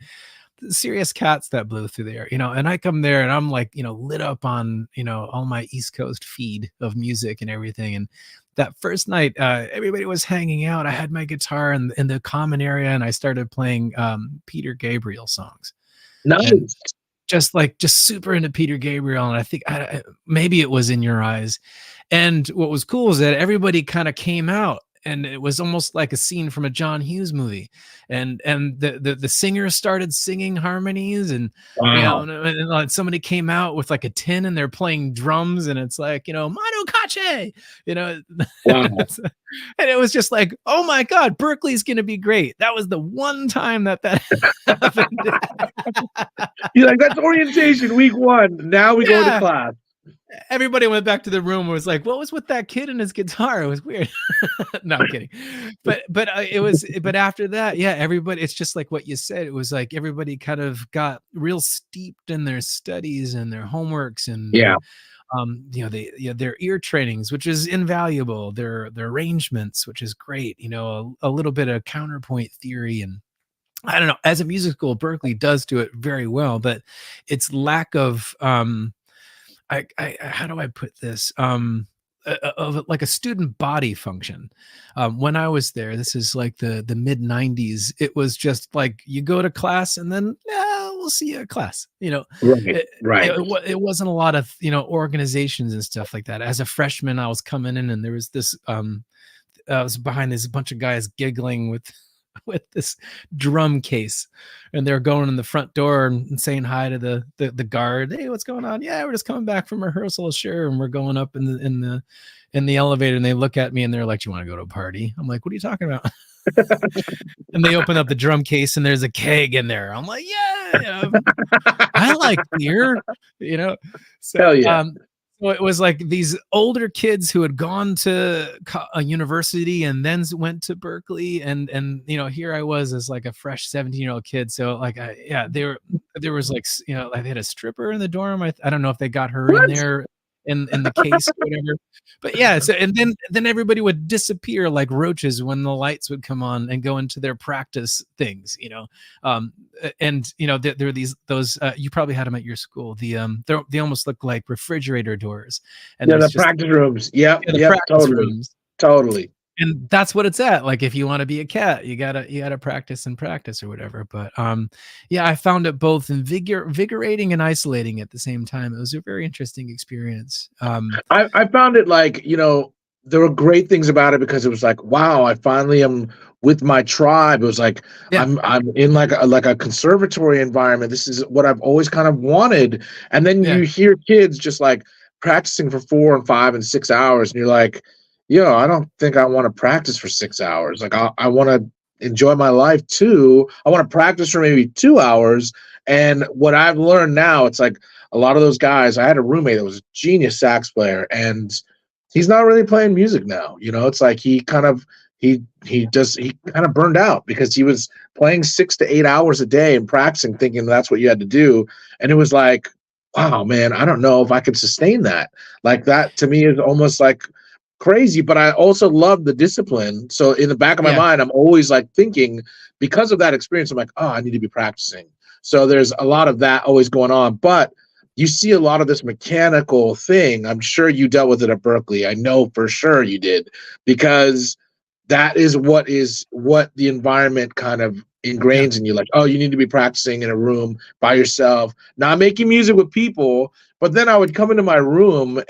[SPEAKER 3] serious cats that blew through there, and I come there and I'm like, lit up on, all my East Coast feed of music and everything. And that first night, everybody was hanging out. I had my guitar in the common area and I started playing Peter Gabriel songs.
[SPEAKER 2] Nice.
[SPEAKER 3] And just super into Peter Gabriel. And I think maybe it was In Your Eyes. And what was cool is that everybody kind of came out. And it was almost like a scene from a John Hughes movie, and the singer started singing harmonies, and
[SPEAKER 2] Wow.
[SPEAKER 3] and like somebody came out with like a tin, and they're playing drums, and it's like Manu Katché,
[SPEAKER 2] Wow.
[SPEAKER 3] and it was just like, oh my God, Berkeley's gonna be great. That was the one time that happened.
[SPEAKER 2] You're like, that's orientation week 1. Now we go to class.
[SPEAKER 3] Everybody went back to the room and was like, what was with that kid and his guitar? It was weird. No, I'm kidding. But after that, yeah, everybody, it's just like what you said. It was like everybody kind of got real steeped in their studies and their homeworks and their ear trainings, which is invaluable, their arrangements, which is great, a little bit of counterpoint theory. And I don't know, as a music school, Berkeley does do it very well, but its lack of how do I put this? Of like a student body function. When I was there, this is like the mid 90s. It was just like you go to class and then we'll see you at class.
[SPEAKER 2] Right.
[SPEAKER 3] It wasn't a lot of organizations and stuff like that. As a freshman, I was coming in and there was this. I was behind this bunch of guys giggling with this drum case, and they're going in the front door and saying hi to the guard. Hey, what's going on? Yeah, we're just coming back from rehearsal, sure. And we're going up in the elevator, and they look at me and they're like, do you want to go to a party? I'm like, what are you talking about? And they open up the drum case and there's a keg in there. I'm like, yeah, I like beer, so
[SPEAKER 2] Hell yeah.
[SPEAKER 3] So it was like these older kids who had gone to a university and then went to Berkeley, and here I was as like a fresh 17-year-old kid. So like there was like like they had a stripper in the dorm. I don't know if they got her in there in the case or whatever. But yeah, so and then everybody would disappear like roaches when the lights would come on and go into their practice things, and there are those you probably had them at your school. They almost look like refrigerator doors. And
[SPEAKER 2] the practice rooms. Yep, totally.
[SPEAKER 3] And that's what it's at. Like if you want to be a cat, you gotta practice and practice or whatever. But I found it both invigorating and isolating at the same time. It was a very interesting experience.
[SPEAKER 2] I found it like, there were great things about it because it was like, wow, I finally am with my tribe. It was like I'm in like a conservatory environment. This is what I've always kind of wanted. And then you hear kids just like practicing for 4 and 5 and 6 hours, and you're like, I don't think I want to practice for 6 hours. Like I want to enjoy my life too. I want to practice for maybe 2 hours. And what I've learned now, it's like a lot of those guys. I had a roommate that was a genius sax player, and he's not really playing music now. It's like he kind of burned out because he was playing 6 to 8 hours a day and practicing, thinking that's what you had to do. And it was like, wow, man, I don't know if I could sustain that. Like that to me is almost like crazy, but I also love the discipline. So in the back of my mind, I'm always like thinking, because of that experience, I'm like, oh, I need to be practicing. So there's a lot of that always going on. But you see a lot of this mechanical thing. I'm sure you dealt with it at Berkeley. I know for sure you did, because that is what the environment kind of ingrains in you. Like, oh, you need to be practicing in a room by yourself, not making music with people. But then I would come into my room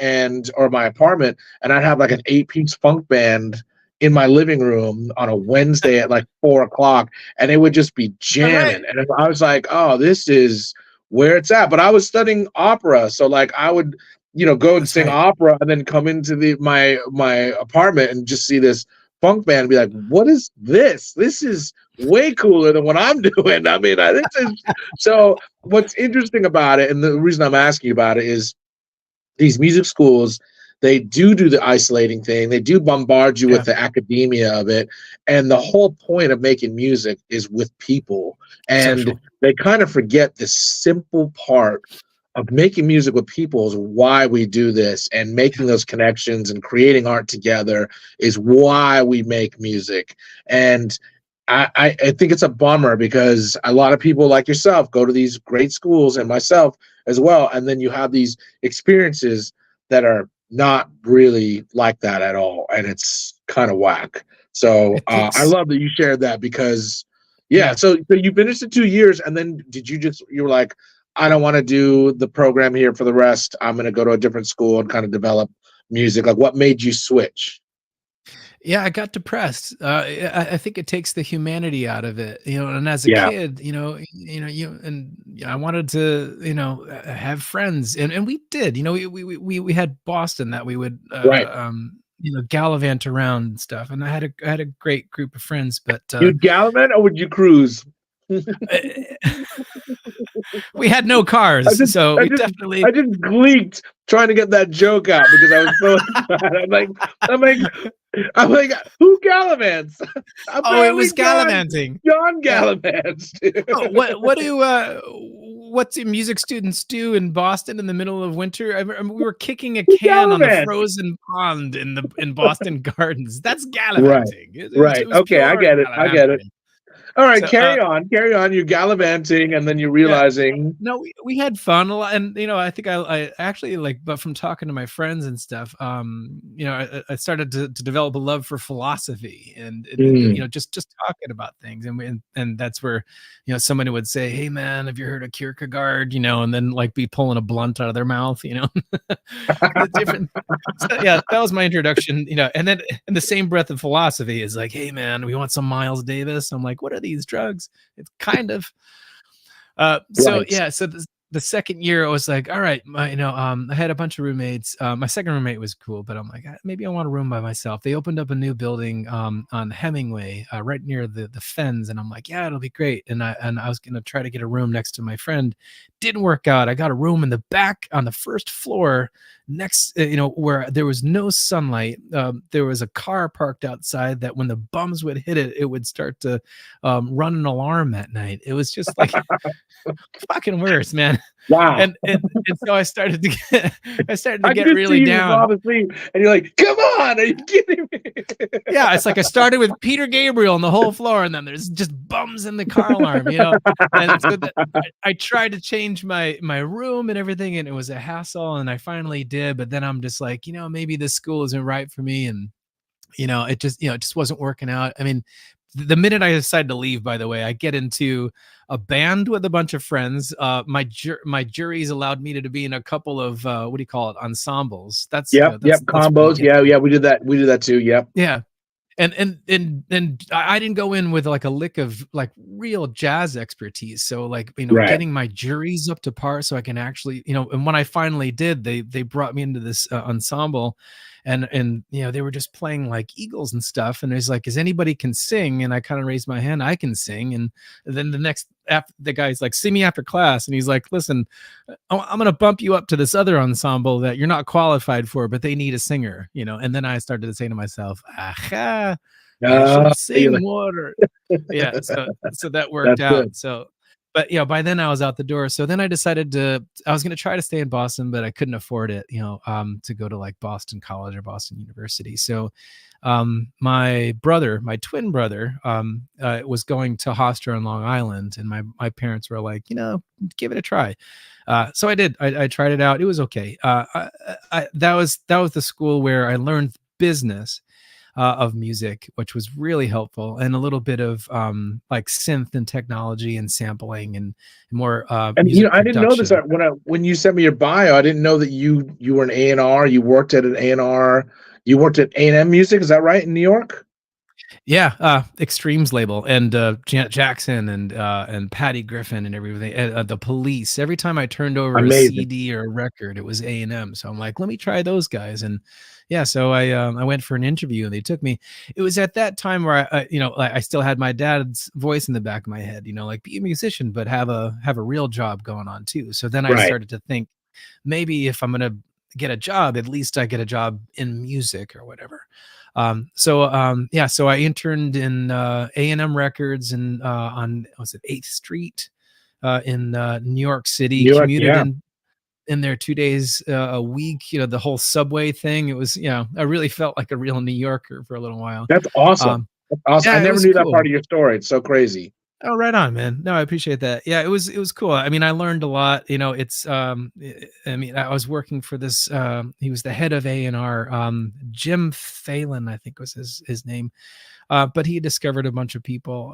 [SPEAKER 2] or my apartment, and I'd have like an 8-piece funk band in my living room on a Wednesday at like 4 o'clock, and it would just be jamming. And I was like, oh, this is where it's at. But I was studying opera, so like I would, go and sing opera, and then come into my apartment and just see this funk band and be like, what is this? This is way cooler than what I'm doing. I mean, this is so what's interesting about it, and the reason I'm asking you about it is these music schools, they do the isolating thing. They do bombard you with the academia of it. And the whole point of making music is with people. And
[SPEAKER 3] Social.
[SPEAKER 2] they kind of forget the simple part of making music with people is why we do this, and making those connections and creating art together is why we make music. And I think it's a bummer because a lot of people like yourself go to these great schools, and myself as well, and then you have these experiences that are not really like that at all, and it's kind of whack. So I love that you shared that because so you finished it 2 years, and then you were like, I don't want to do the program here for the rest, I'm going to go to a different school and kind of develop music? Like, what made you switch?
[SPEAKER 3] Yeah, I got depressed. I think it takes the humanity out of it, and as a kid, I wanted to, have friends, and we did. We had Boston that we would,
[SPEAKER 2] Right.
[SPEAKER 3] gallivant around and stuff, and I had a great group of friends, but
[SPEAKER 2] You'd gallivant or would you cruise?
[SPEAKER 3] we had no cars, so we definitely.
[SPEAKER 2] I just gleeked trying to get that joke out because I was so excited. I'm like, who gallivants?
[SPEAKER 3] It was gallivanting.
[SPEAKER 2] John gallivants.
[SPEAKER 3] What do music students do in Boston in the middle of winter? I mean, we were kicking a can on the frozen pond in Boston Gardens. That's gallivanting.
[SPEAKER 2] Right.
[SPEAKER 3] It was
[SPEAKER 2] Okay, I get it. All right,
[SPEAKER 3] So,
[SPEAKER 2] carry on. You're gallivanting, and then you're realizing.
[SPEAKER 3] No, we had fun a lot, and I think I actually but from talking to my friends and stuff, I started to develop a love for philosophy, and just talking about things, and that's where somebody would say, "Hey, man, have you heard of Kierkegaard?" And then be pulling a blunt out of their mouth, different. So, that was my introduction, and then in the same breath of philosophy is like, "Hey, man, we want some Miles Davis." I'm like, "What are these drugs?" It's kind of so the second year I was like, all right, I had a bunch of roommates. My second roommate was cool, but I'm like, maybe I want a room by myself. They opened up a new building on Hemingway, right near the Fens, and I'm like, yeah, it'll be great. And I was gonna try to get a room next to my friend. Didn't work out. I got a room in the back on the first floor next, where there was no sunlight. There was a car parked outside that when the bums would hit it, it would start to run an alarm at night. It was just like fucking worse, man.
[SPEAKER 2] Wow.
[SPEAKER 3] And so I started to get really down.
[SPEAKER 2] And you're like, come on, are you kidding me?
[SPEAKER 3] Yeah, it's like I started with Peter Gabriel on the whole floor, and then there's just bums in the car alarm, And so I tried to change my room and everything, and it was a hassle, and I finally did. But then I'm just like, maybe this school isn't right for me, and it just wasn't working out. I mean, the minute I decided to leave, by the way, I get into a band with a bunch of friends. My juries allowed me to be in a couple of what do you call it, ensembles. That's
[SPEAKER 2] combos. Yeah, we did that. We did that too. Yep.
[SPEAKER 3] Yeah. And I didn't go in with like a lick of like real jazz expertise. So getting my juries up to par so I can actually, and when I finally did, they brought me into this ensemble, and they were just playing like Eagles and stuff. And it's like, is anybody can sing? And I kind of raised my hand, I can sing. And then the guy's like, see me after class. And he's like, listen, I'm going to bump you up to this other ensemble that you're not qualified for, but they need a singer, And then I started to say to myself, aha, I should sing more. Yeah. So that worked out. Good. So, but by then I was out the door. So then I decided I was going to try to stay in Boston, but I couldn't afford it, to go to like Boston College or Boston University. So my twin brother, was going to Hofstra on Long Island, and my parents were like, give it a try. So I did. I tried it out. It was okay. That was the school where I learned business of music, which was really helpful, and a little bit of like synth and technology and sampling and more. And
[SPEAKER 2] I didn't know this when you sent me your bio. I didn't know that you were an A&R. You worked at an A&R. You worked at A&M Music. Is that right, in New York?
[SPEAKER 3] Yeah, Extremes label, and Janet Jackson and Patty Griffin and everything. The Police. Every time I turned over a CD or a record, it was A&M. So I'm like, let me try those guys, and So I went for an interview and they took me. It was at that time where I still had my dad's voice in the back of my head, like be a musician, but have a real job going on too. So then I
[SPEAKER 2] Right.
[SPEAKER 3] started to think maybe if I'm going to get a job, at least I get a job in music or whatever. So I interned in A&M Records and on was it 8th Street in New York City.
[SPEAKER 2] New York,
[SPEAKER 3] Commuted
[SPEAKER 2] yeah.
[SPEAKER 3] in there 2 days a week. The whole subway thing. It was I really felt like a real New Yorker for a little while.
[SPEAKER 2] That's awesome. That's awesome. I
[SPEAKER 3] Yeah, it
[SPEAKER 2] never
[SPEAKER 3] was
[SPEAKER 2] knew that part
[SPEAKER 3] cool.
[SPEAKER 2] of your story. It's so crazy.
[SPEAKER 3] Oh, right on, man. No, I appreciate that. Yeah, it was cool. I mean, I learned a lot. It's I mean, I was working for this he was the head of A&R, Jim Phelan, I think was his name. But he discovered a bunch of people.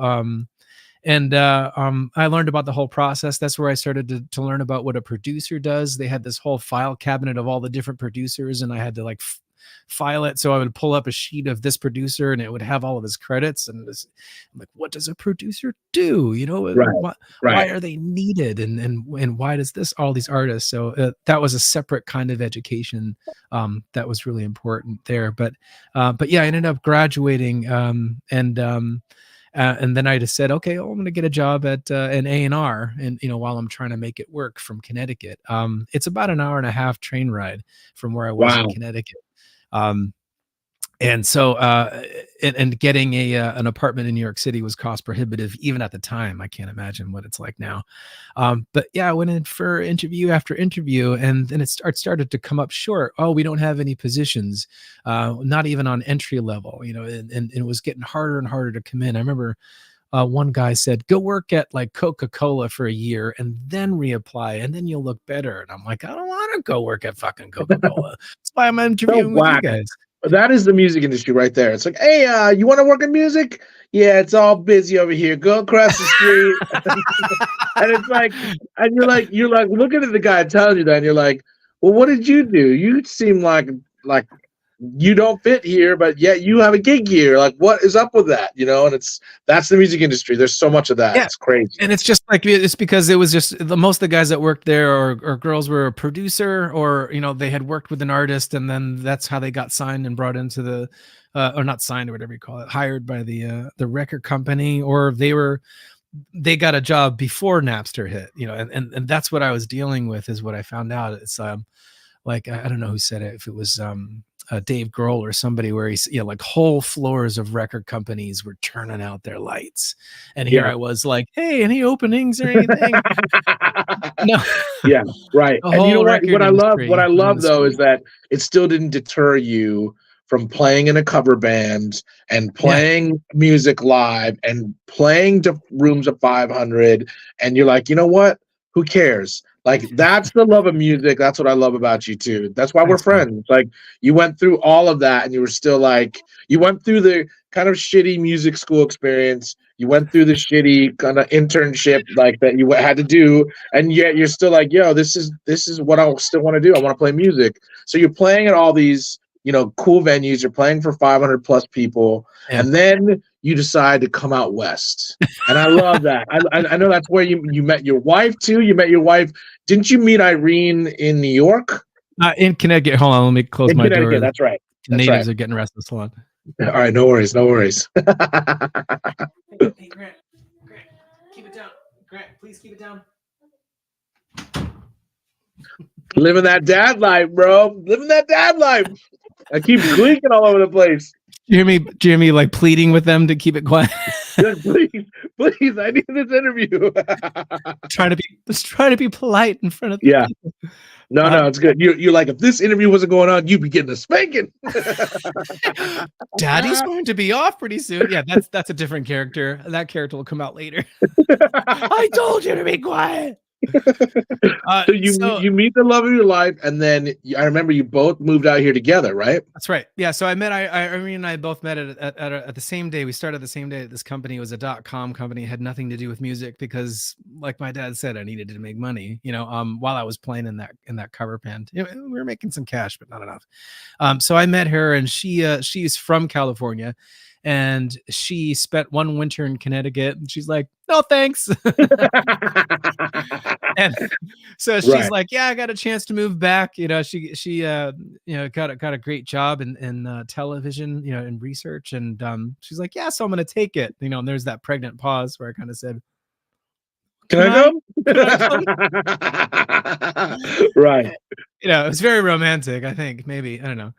[SPEAKER 3] And I learned about the whole process. That's where I started to learn about what a producer does. They had this whole file cabinet of all the different producers, and I had to like file it. So I would pull up a sheet of this producer, and it would have all of his credits. And I'm like, what does a producer do?
[SPEAKER 2] Right.
[SPEAKER 3] Why
[SPEAKER 2] Right.
[SPEAKER 3] are they needed? And why does this all these artists? So that was a separate kind of education that was really important there. But yeah, I ended up graduating and then I just said, okay, I'm going to get a job at an A&R, and while I'm trying to make it work from Connecticut. It's about an hour and a half train ride from where I was in
[SPEAKER 2] Wow.
[SPEAKER 3] Connecticut. And so and getting an apartment in New York City was cost prohibitive even at the time. I can't imagine what it's like now. But yeah, I went in for interview after interview, and then it started to come up short. Oh, we don't have any positions, not even on entry level, and it was getting harder and harder to come in. I remember one guy said, go work at like Coca-Cola for a year and then reapply, and then you'll look better. And I'm like, I don't want to go work at fucking Coca-Cola. That's why I'm
[SPEAKER 2] So
[SPEAKER 3] interviewing with you
[SPEAKER 2] whack.
[SPEAKER 3] guys.
[SPEAKER 2] That is the music industry right there. It's like, hey, you want to work in music? Yeah, it's all busy over here. Go across the street. And it's like, and you're like looking at the guy telling you that, and you're like, well, what did you do? You seem like you don't fit here, but yet you have a gig here. Like, what is up with that? And that's the music industry. There's so much of that.
[SPEAKER 3] Yeah.
[SPEAKER 2] It's crazy.
[SPEAKER 3] And it's just like, it's because it was just most of the guys that worked there or girls were a producer, or they had worked with an artist, and then that's how they got signed and brought into the or not signed or whatever you call it, hired by the record company, or they got a job before Napster hit, and that's what I was dealing with, is what I found out. It's like I don't know who said it, if it was Dave Grohl or somebody, where he's like whole floors of record companies were turning out their lights, and here I was like, hey, any openings or anything? No.
[SPEAKER 2] Yeah, right.
[SPEAKER 3] The
[SPEAKER 2] And you know
[SPEAKER 3] whole
[SPEAKER 2] what?
[SPEAKER 3] record
[SPEAKER 2] What I
[SPEAKER 3] industry went on
[SPEAKER 2] love
[SPEAKER 3] the
[SPEAKER 2] though is
[SPEAKER 3] street.
[SPEAKER 2] that it still didn't deter you from playing in a cover band and
[SPEAKER 3] Yeah.
[SPEAKER 2] playing music live and playing to rooms of 500. And you're like, you know what? Who cares? Like, that's the love of music. That's what I love about you too. That's why we're
[SPEAKER 3] Thanks, man.
[SPEAKER 2] friends. Like, you went through all of that and you were still like, you went through the kind of shitty music school experience. You went through the shitty kind of internship like that you had to do, and yet you're still like, yo, this is what I still want to do. I want to play music. So you're playing at all these cool venues. You're playing for 500 plus people,
[SPEAKER 3] Yeah.
[SPEAKER 2] and then you decide to come out west. And I love that. I know that's where you met your wife too. You met your wife. Didn't you meet Irene in New York?
[SPEAKER 3] In Connecticut. Hold on, let me close my door.
[SPEAKER 2] Connecticut. That's right.
[SPEAKER 3] The
[SPEAKER 2] That's
[SPEAKER 3] natives
[SPEAKER 2] right.
[SPEAKER 3] are getting restless. Hold on.
[SPEAKER 2] All right, no worries.
[SPEAKER 3] Hey, Grant, keep it down. Grant, please keep it down.
[SPEAKER 2] Living that dad life, bro. Living that dad life. I keep gleeking all over the place.
[SPEAKER 3] Jimmy, like pleading with them to keep it quiet.
[SPEAKER 2] Please, I need this interview.
[SPEAKER 3] trying to be polite in front of
[SPEAKER 2] Yeah.
[SPEAKER 3] people.
[SPEAKER 2] No, it's good. You're like, if this interview wasn't going on, you'd be getting a spanking.
[SPEAKER 3] Daddy's going to be off pretty soon. Yeah, that's a different character. That character will come out later. I told you to be quiet.
[SPEAKER 2] So you meet the love of your life, and then I remember you both moved out here together, right?
[SPEAKER 3] That's right. Yeah. So Irene and I both met at the same day. We started the same day at this company. It was a .com company. It had nothing to do with music because, like my dad said, I needed to make money. While I was playing in that cover band, we were making some cash, but not enough. So I met her, and she's from California, and she spent one winter in Connecticut, and she's like, no thanks. And so she's
[SPEAKER 2] Right.
[SPEAKER 3] like, yeah, I got a chance to move back. She got a great job in television, in research. And she's like, yeah, so I'm gonna take it. And there's that pregnant pause where I kind of said,
[SPEAKER 2] Can
[SPEAKER 3] Can
[SPEAKER 2] I
[SPEAKER 3] I?
[SPEAKER 2] come?
[SPEAKER 3] Can I come?
[SPEAKER 2] Right.
[SPEAKER 3] It was very romantic, I think. Maybe. I don't know.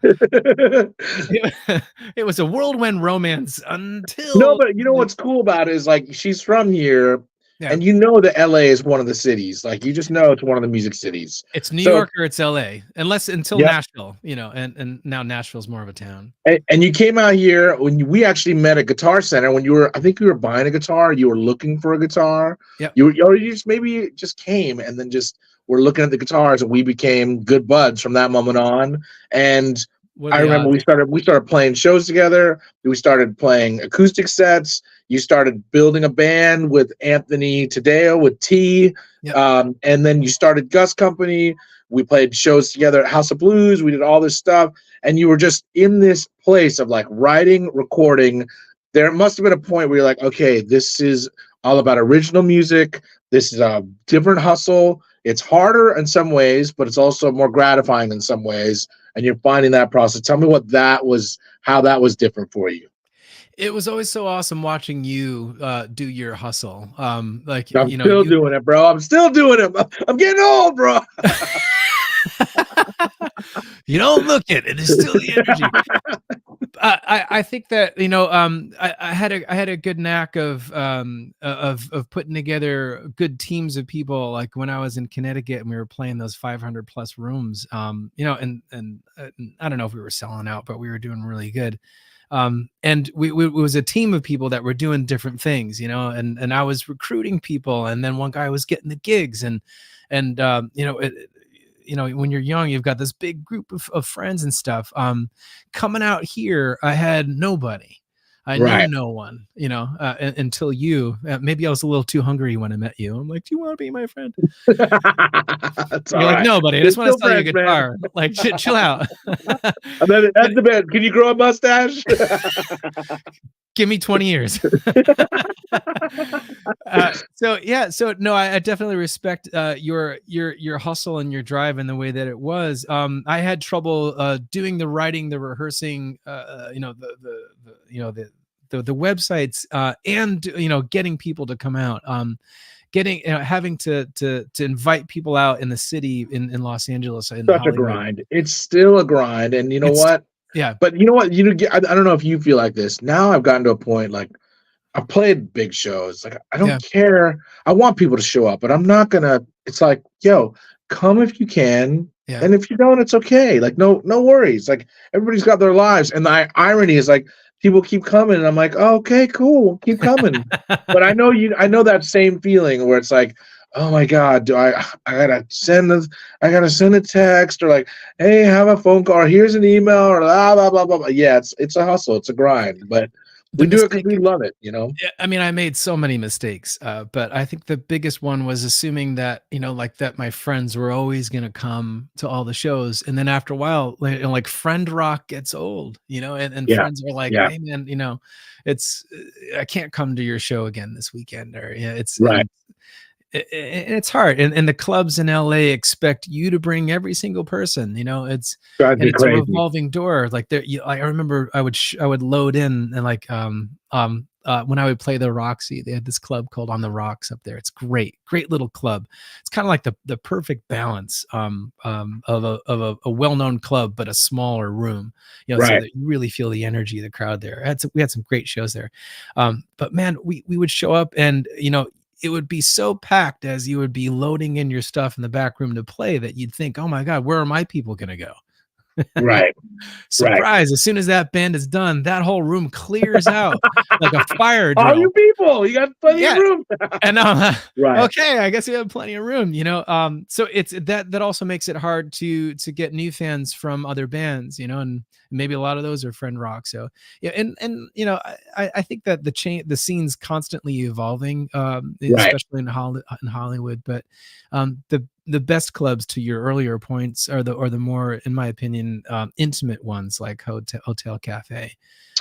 [SPEAKER 3] It was a whirlwind romance
[SPEAKER 2] No,
[SPEAKER 3] until
[SPEAKER 2] but you know what's cool about it is like she's from here,
[SPEAKER 3] yeah.
[SPEAKER 2] and that LA is one of the cities. Like you just know it's one of the music cities.
[SPEAKER 3] It's New
[SPEAKER 2] So
[SPEAKER 3] York or it's LA, until
[SPEAKER 2] yep.
[SPEAKER 3] Nashville, and now Nashville's more of a town.
[SPEAKER 2] And you came out here when we actually met at Guitar Center when I think you were buying a guitar, you were looking for a guitar.
[SPEAKER 3] Yep.
[SPEAKER 2] You just maybe just came and then just were looking at the guitars, and we became good buds from that moment on. And I remember we started playing shows together. We started playing acoustic sets. You started building a band with Anthony Tadeo with T.
[SPEAKER 3] Yep.
[SPEAKER 2] And then you started Gus Company. We played shows together at House of Blues. We did all this stuff. And you were just in this place of like writing, recording. There must have been a point where you're like, okay, this is all about original music. This is a different hustle. It's harder in some ways, but it's also more gratifying in some ways. And you're finding that process. Tell me how that was different for you.
[SPEAKER 3] It was always so awesome watching you do your hustle.
[SPEAKER 2] I'm still doing it, bro. I'm still doing it. I'm getting old, bro.
[SPEAKER 3] You don't look it. There's still the energy. I think that I had a good knack of putting together good teams of people. Like when I was in Connecticut and we were playing those 500 plus rooms, and I don't know if we were selling out, but we were doing really good. And we was a team of people that were doing different things, and I was recruiting people, and then one guy was getting the gigs, and when you're young, you've got this big group of friends and stuff. Coming out here, I had nobody. I knew no one, until you. Maybe I was a little too hungry when I met you. I'm like, do you want to be my friend? You're like, no, buddy. I just want to sell you a guitar. Man. Like, chill out.
[SPEAKER 2] And then that's the bed. Can you grow a mustache?
[SPEAKER 3] Give me 20 years. So no, I definitely respect your hustle and your drive and the way that it was. I had trouble doing the writing, the rehearsing, the websites, and getting people to come out. Having to invite people out in the city in Los Angeles. Such
[SPEAKER 2] a grind. It's still a grind, and you know what?
[SPEAKER 3] Yeah.
[SPEAKER 2] But you know what? I don't know if you feel like this. Now I've gotten to a point like I've played big shows. Like I don't care. I want people to show up, but I'm not gonna. It's like, yo, come if you can, and if you don't, it's okay. Like no worries. Like everybody's got their lives, and the irony is like people keep coming, and I'm like, oh, okay, cool, keep coming. But I know that same feeling where it's like, oh my God, I gotta send a text, or like, hey, have a phone call, or here's an email, or blah blah blah blah. Yeah, it's a hustle, it's a grind, but we do it because we love it,
[SPEAKER 3] I mean, I made so many mistakes, but I think the biggest one was assuming that that my friends were always gonna come to all the shows, and then after a while, like friend rock gets old, and friends are like, hey man, it's I can't come to your show again this weekend, or it's
[SPEAKER 2] right.
[SPEAKER 3] It's hard, and the clubs in LA expect you to bring every single person. It's a revolving door. Like I remember I would load in, and like when I would play the Roxy, they had this club called On the Rocks up there. It's great little club. It's kind of like the perfect balance of a well-known club, but a smaller room. So that you really feel the energy of the crowd there. We had some great shows there, but man, we would show up, and it would be so packed as you would be loading in your stuff in the back room to play that you'd think, oh my God, where are my people going to go?
[SPEAKER 2] Right.
[SPEAKER 3] Surprise. Right. As soon as that band is done, that whole room clears out like a fire drill.
[SPEAKER 2] All you people, you got plenty of room.
[SPEAKER 3] And okay, I guess you have plenty of room, so it's that also makes it hard to get new fans from other bands, and maybe a lot of those are friend rock. So yeah, and I think that the scene's constantly evolving, especially in Hollywood, but the best clubs, to your earlier points, are the more, in my opinion, intimate ones like Hotel Cafe.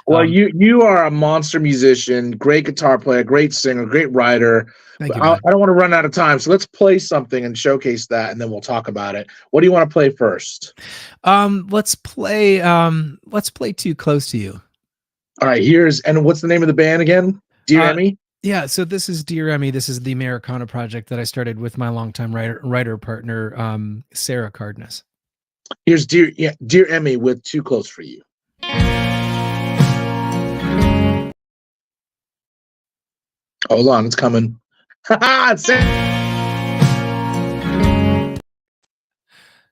[SPEAKER 2] Well, you are a monster musician, great guitar player, great singer, great writer.
[SPEAKER 3] Thank you,
[SPEAKER 2] I
[SPEAKER 3] bud.
[SPEAKER 2] don't want to run out of time, so let's play something and showcase that, and then we'll talk about it. What do you want to play first?
[SPEAKER 3] Let's play Too Close to You.
[SPEAKER 2] All right, and what's the name of the band again? Dear Emmy?
[SPEAKER 3] Yeah, so this is Dear Emmy. This is the Americana project that I started with my longtime writer partner, Sarah Cardenas.
[SPEAKER 2] Here's Dear Emmy with Too Close for You. Hold on, it's coming.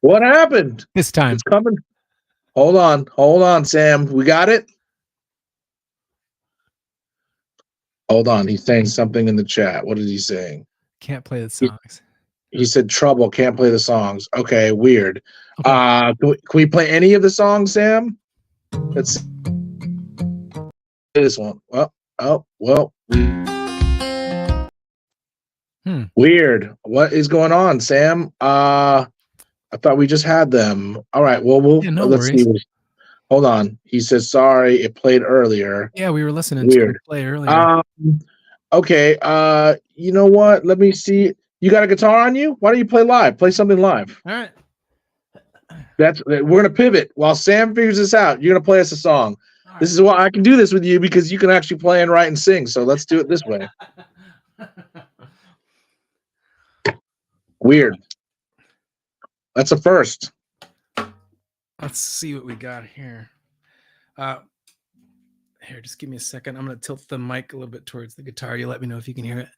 [SPEAKER 2] What happened?
[SPEAKER 3] This time.
[SPEAKER 2] It's coming. Hold on, Sam. We got it? Hold on. He's saying something in the chat. What is he saying?
[SPEAKER 3] Can't play the songs.
[SPEAKER 2] He said trouble, can't play the songs. Okay, weird.
[SPEAKER 3] Okay.
[SPEAKER 2] Can we play any of the songs, Sam? Let's see. This one. Well. Weird. What is going on, Sam? I thought we just had them. All right. Well, let's see. Hold on. He says sorry. It played earlier.
[SPEAKER 3] Yeah, we were listening to it play earlier.
[SPEAKER 2] Okay. You know what? Let me see. You got a guitar on you? Why don't you play live? Play something live.
[SPEAKER 3] All right.
[SPEAKER 2] We're gonna pivot while Sam figures this out. You're gonna play us a song. Right. This is why I can do this with you, because you can actually play and write and sing. So let's do it this way. Weird. That's a first.
[SPEAKER 3] Let's see what we got here. Here, just give me a second. I'm going to tilt the mic a little bit towards the guitar. You let me know if you can hear it.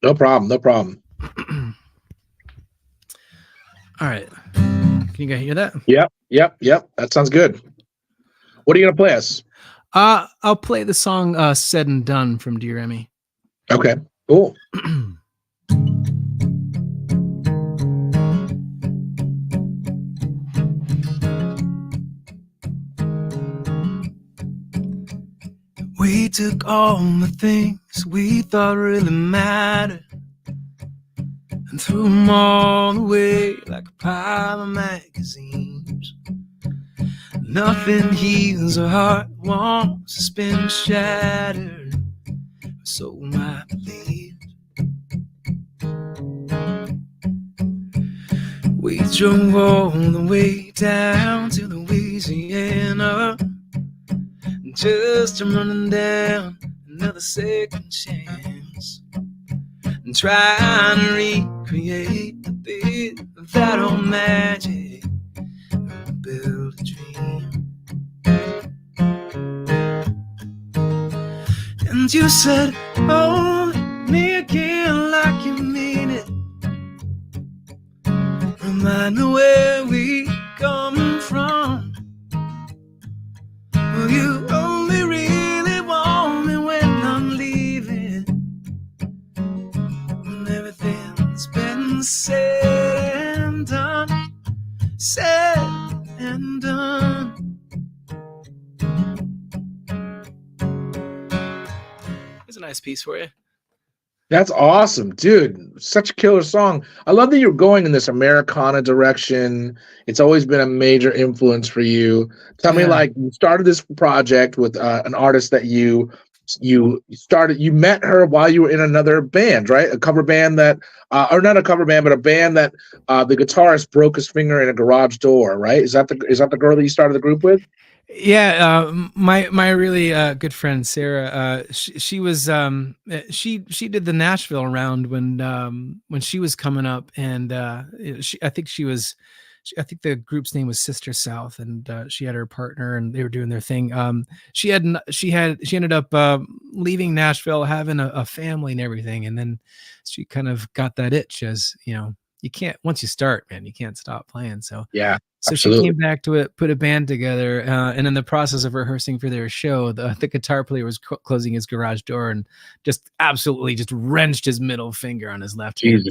[SPEAKER 2] No problem.
[SPEAKER 3] All right. Can you guys hear that?
[SPEAKER 2] Yep. That sounds good. What are you going to play us?
[SPEAKER 3] I'll play the song Said and Done from Dear Emmy.
[SPEAKER 2] Okay, cool.
[SPEAKER 3] We took all the things we thought really mattered and threw them all away like a pile of magazines. Nothing heals a heart once it's been shattered, so I believed. We drove all the way down to Louisiana, just running down another second chance and trying to recreate a bit of that old magic and build a dream. And you said, hold me again like you mean it. Remind me where we come from. Well, you only really want me when I'm leaving, when everything's been said and done. Here's a nice piece for you.
[SPEAKER 2] That's awesome, dude. Such a killer song. I love that you're going in this Americana direction. It's always been a major influence for you. Tell me, like, you started this project with an artist that you met her while you were in another band, right? A cover band that, or not a cover band, but a band that the guitarist broke his finger in a garage door, right? Is that the girl that you started the group with?
[SPEAKER 3] Yeah, my really good friend Sarah, she was she did the Nashville round when she was coming up, and I think the group's name was Sister South, and she had her partner, and they were doing their thing. She ended up leaving Nashville, having a family and everything, and then she kind of got that itch, as you know, you can't, once you start, man, you can't stop playing. So
[SPEAKER 2] yeah.
[SPEAKER 3] So
[SPEAKER 2] Absolutely.
[SPEAKER 3] She came back to it, put a band together, and in the process of rehearsing for their show, the guitar player was closing his garage door and just absolutely just wrenched his middle finger on his left hand.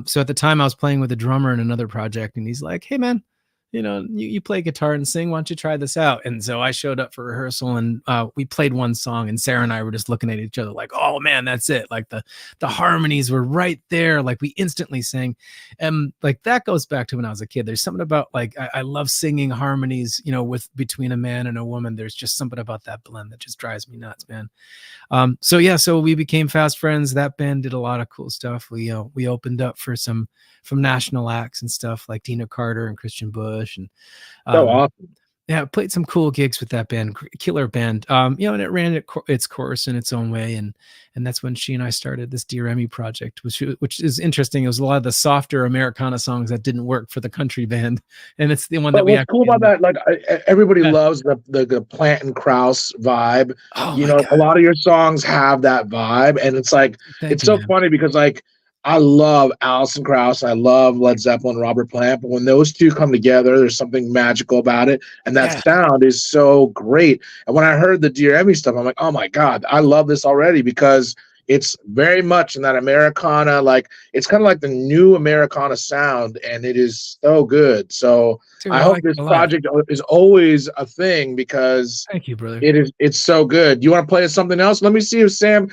[SPEAKER 3] So at the time, I was playing with a drummer in another project, and he's like, "Hey, man, you play guitar and sing. Why don't you try this out? And so I showed up for rehearsal, and we played one song, and Sarah and I were just looking at each other like, oh man, that's it. Like the harmonies were right there. Like we instantly sang. And like that goes back to when I was a kid. There's something about like, I love singing harmonies, with between a man and a woman. There's just something about that blend that just drives me nuts, man. So we became fast friends. That band did a lot of cool stuff. We opened up for some national acts and stuff like Dina Carter and Christian Bush, and
[SPEAKER 2] awesome.
[SPEAKER 3] Yeah, played some cool gigs with that band, killer band. And it ran its course in its own way, and that's when she and I started this Dear Emmy project, which is interesting. It was a lot of the softer Americana songs that didn't work for the country band, and it's the one that we.
[SPEAKER 2] What's cool about that? Like everybody loves the Plant and Krause vibe.
[SPEAKER 3] Oh,
[SPEAKER 2] a lot of your songs have that vibe, and it's like it's so funny because like. I love Alison Krauss. I love Led Zeppelin, Robert Plant. But when those two come together, there's something magical about it. And that sound is so great. And when I heard the Dear Emmy stuff, I'm like, oh my God, I love this already because it's very much in that Americana, like it's kind of like the new Americana sound, and it is so good. So I hope this project is always a thing because
[SPEAKER 3] thank you, brother.
[SPEAKER 2] It's so good. You want to play something else? Let me see if Sam,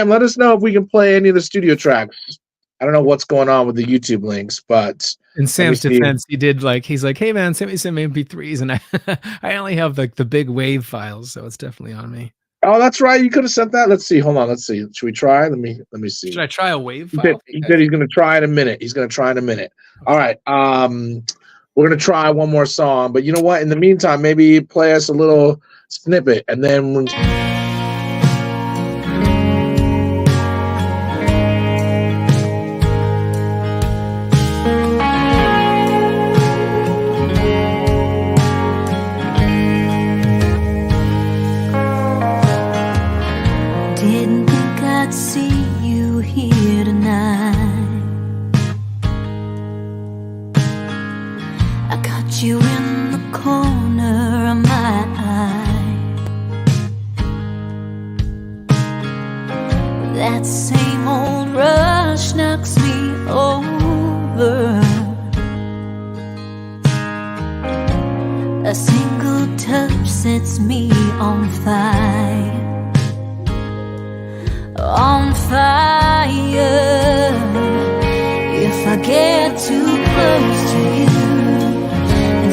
[SPEAKER 2] let us know if we can play any of the studio tracks. I don't know what's going on with the YouTube links, but
[SPEAKER 3] in Sam's defense, he's like, hey man, send me some MP3s, and I only have like the big wave files, so it's definitely on me.
[SPEAKER 2] Oh, that's right. You could have sent that. Let's see. Hold on. Let's see. Should we try? Let me see.
[SPEAKER 3] Should I try a wave file?
[SPEAKER 2] He said he's going to try in a minute. Okay. All right. We're going to try one more song, but you know what? In the meantime, maybe play us a little snippet, and then
[SPEAKER 4] you in the corner of my eye. That same old rush knocks me over. A single touch sets me on fire. On fire. If I get too close to you,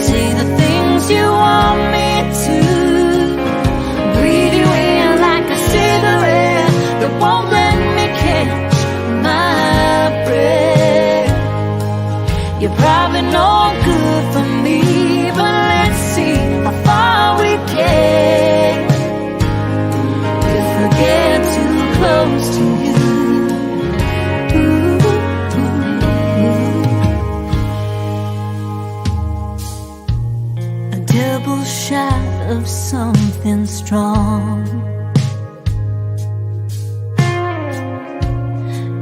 [SPEAKER 4] say the things you want me to, breathe you in like a cigarette that won't let me catch my breath. You're probably no good for me, but let's see how far we get. If I get too close to you. Double shot of something strong.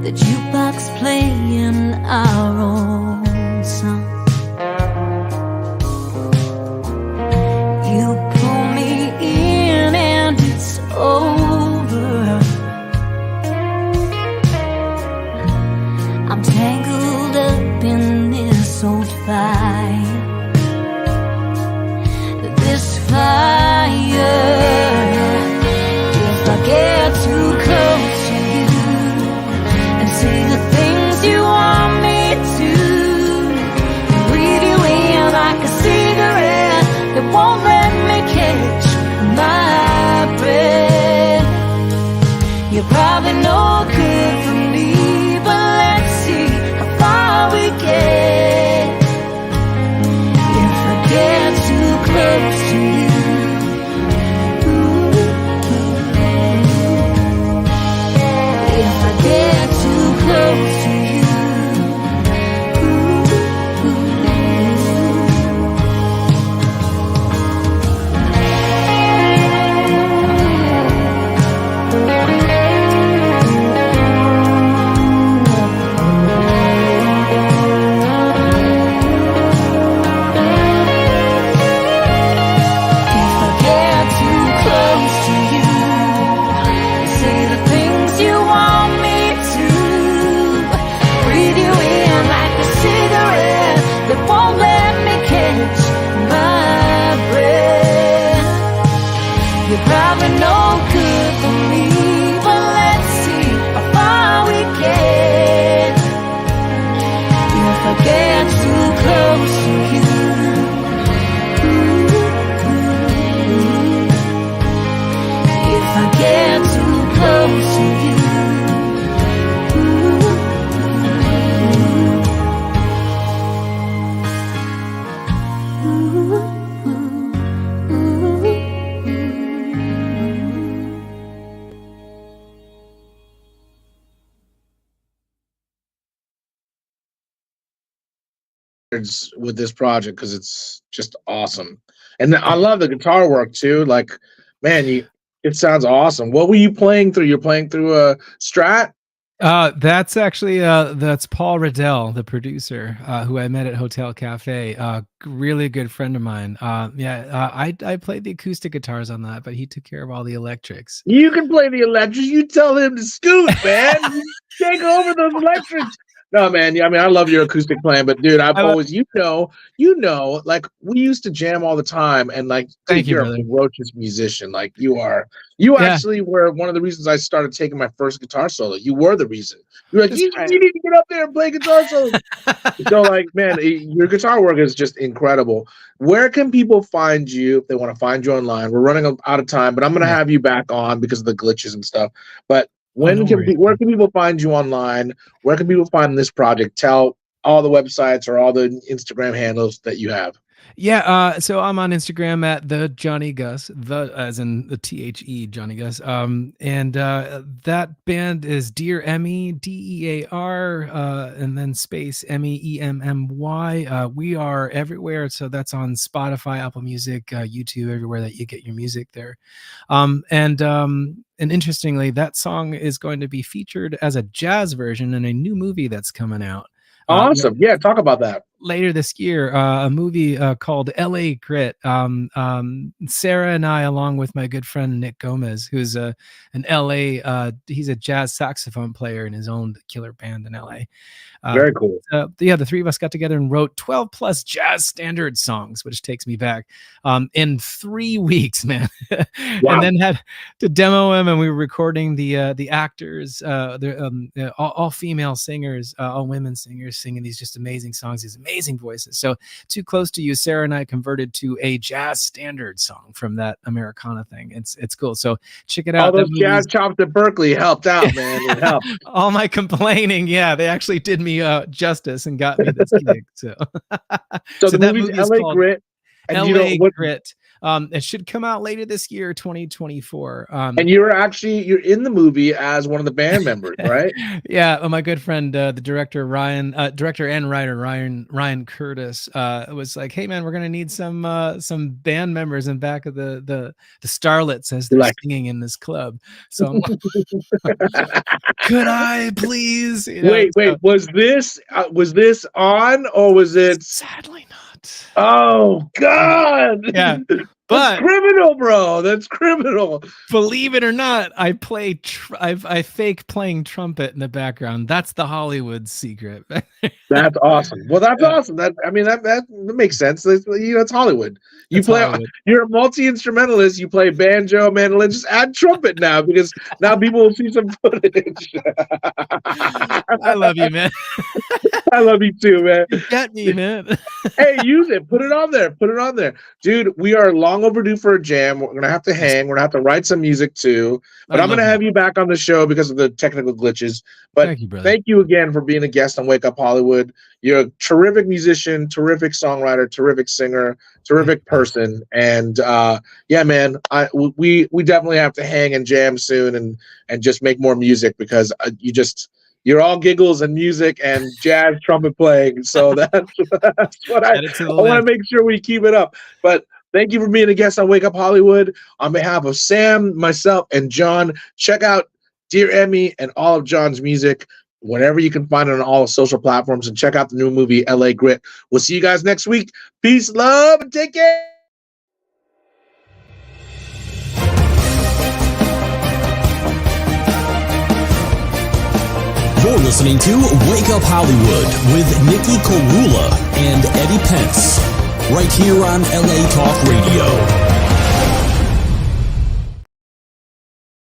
[SPEAKER 4] The jukebox playing our own song. You pull me in and it's over. I'm tangled up in this old fire. Fire. If I get too close to you and say the things you want me to, breathe you in like a cigarette that won't let me catch my breath. You're probably no good for me, but let's see how far we get. If I get too close to you. Close to you.
[SPEAKER 2] with this project because it's just awesome. And I love the guitar work too. Like, man, it sounds awesome. What were you playing through? You're playing through a Strat?
[SPEAKER 3] That's actually that's Paul Riddell, the producer, who I met at Hotel Cafe. Really good friend of mine. I played the acoustic guitars on that, but he took care of all the electrics.
[SPEAKER 2] You can play the electrics. You tell him to scoot, man. Take over those electrics. No, man. Yeah, I mean, I love your acoustic playing, but dude, I've always, like we used to jam all the time, and like,
[SPEAKER 3] Thank you,
[SPEAKER 2] you're
[SPEAKER 3] brother.
[SPEAKER 2] a ferocious musician. Like you actually were one of the reasons I started taking my first guitar solo. You were the reason. You're like, you need to get up there and play guitar solo. So, like, man, your guitar work is just incredible. Where can people find you if they want to find you online? We're running out of time, but I'm going to have you back on because of the glitches and stuff. But where can people find you online? Where can people find this project? Tell all the websites or all the Instagram handles that you have.
[SPEAKER 3] Yeah, so I'm on Instagram at the Johnny Gus, as in the THE Johnny Gus. And that band is Dear Emmy, DEAR, and then space MEEMMY. We are everywhere, so that's on Spotify, Apple Music, YouTube, everywhere that you get your music there. And interestingly, that song is going to be featured as a jazz version in a new movie that's coming out.
[SPEAKER 2] Awesome. Yeah, talk about that.
[SPEAKER 3] Later this year, a movie called LA Grit. Sarah and I, along with my good friend Nick Gomez, who's an LA, he's a jazz saxophone player in his own killer band in LA.
[SPEAKER 2] Very cool.
[SPEAKER 3] The three of us got together and wrote 12 plus jazz standard songs, which takes me back in 3 weeks, man. Wow. And then had to demo them, and we were recording the actors, all female singers, all women singers singing these just amazing songs, these amazing voices. So Too Close to You, Sarah and I converted to a jazz standard song from that Americana thing. It's cool. So check it out.
[SPEAKER 2] All those jazz chops at Berkeley helped out, man. It helped.
[SPEAKER 3] All my complaining, yeah, they actually did me justice and got me this gig. So
[SPEAKER 2] the movie's LA Grit. And
[SPEAKER 3] LA Grit. It should come out later this year, 2024.
[SPEAKER 2] And you're in the movie as one of the band members, right?
[SPEAKER 3] Yeah, my good friend, the director and writer Ryan Curtis, was like, "Hey man, we're gonna need some band members in back of the Starlets as they're singing in this club." So I'm like, could I please?
[SPEAKER 2] Wait, was this on, or was it?
[SPEAKER 3] Sadly not.
[SPEAKER 2] Oh God!
[SPEAKER 3] Yeah, but
[SPEAKER 2] that's criminal, bro. That's criminal.
[SPEAKER 3] Believe it or not, I play. I fake playing trumpet in the background. That's the Hollywood secret.
[SPEAKER 2] That's awesome. Well, that's awesome. That makes sense. It's Hollywood. You're a multi-instrumentalist. You play banjo, mandolin. Just add trumpet now, because now people will see some footage.
[SPEAKER 3] I love you, man.
[SPEAKER 2] I love you too, man.
[SPEAKER 3] You got me, man.
[SPEAKER 2] Hey, use it. Put it on there. Dude, we are long overdue for a jam. We're going to have to hang. We're going to have to write some music too. But I'm going to have you back on the show because of the technical glitches. But
[SPEAKER 3] thank you, brother.
[SPEAKER 2] Thank you again for being a guest on Wake Up Hollywood. You're a terrific musician, terrific songwriter, terrific singer, terrific person. And yeah, man, we definitely have to hang and jam soon and just make more music, because you're all giggles and music and jazz trumpet playing. So that's what I want to make sure we keep it up. But thank you for being a guest on Wake Up Hollywood. On behalf of Sam, myself, and John, check out Dear Emmy and all of John's music whenever you can find it on all social platforms, and check out the new movie LA Grit. We'll see you guys next week. Peace, love, and take care.
[SPEAKER 1] You're listening to Wake Up Hollywood with Nikki Korula and Eddie Pence, right here on LA Talk Radio.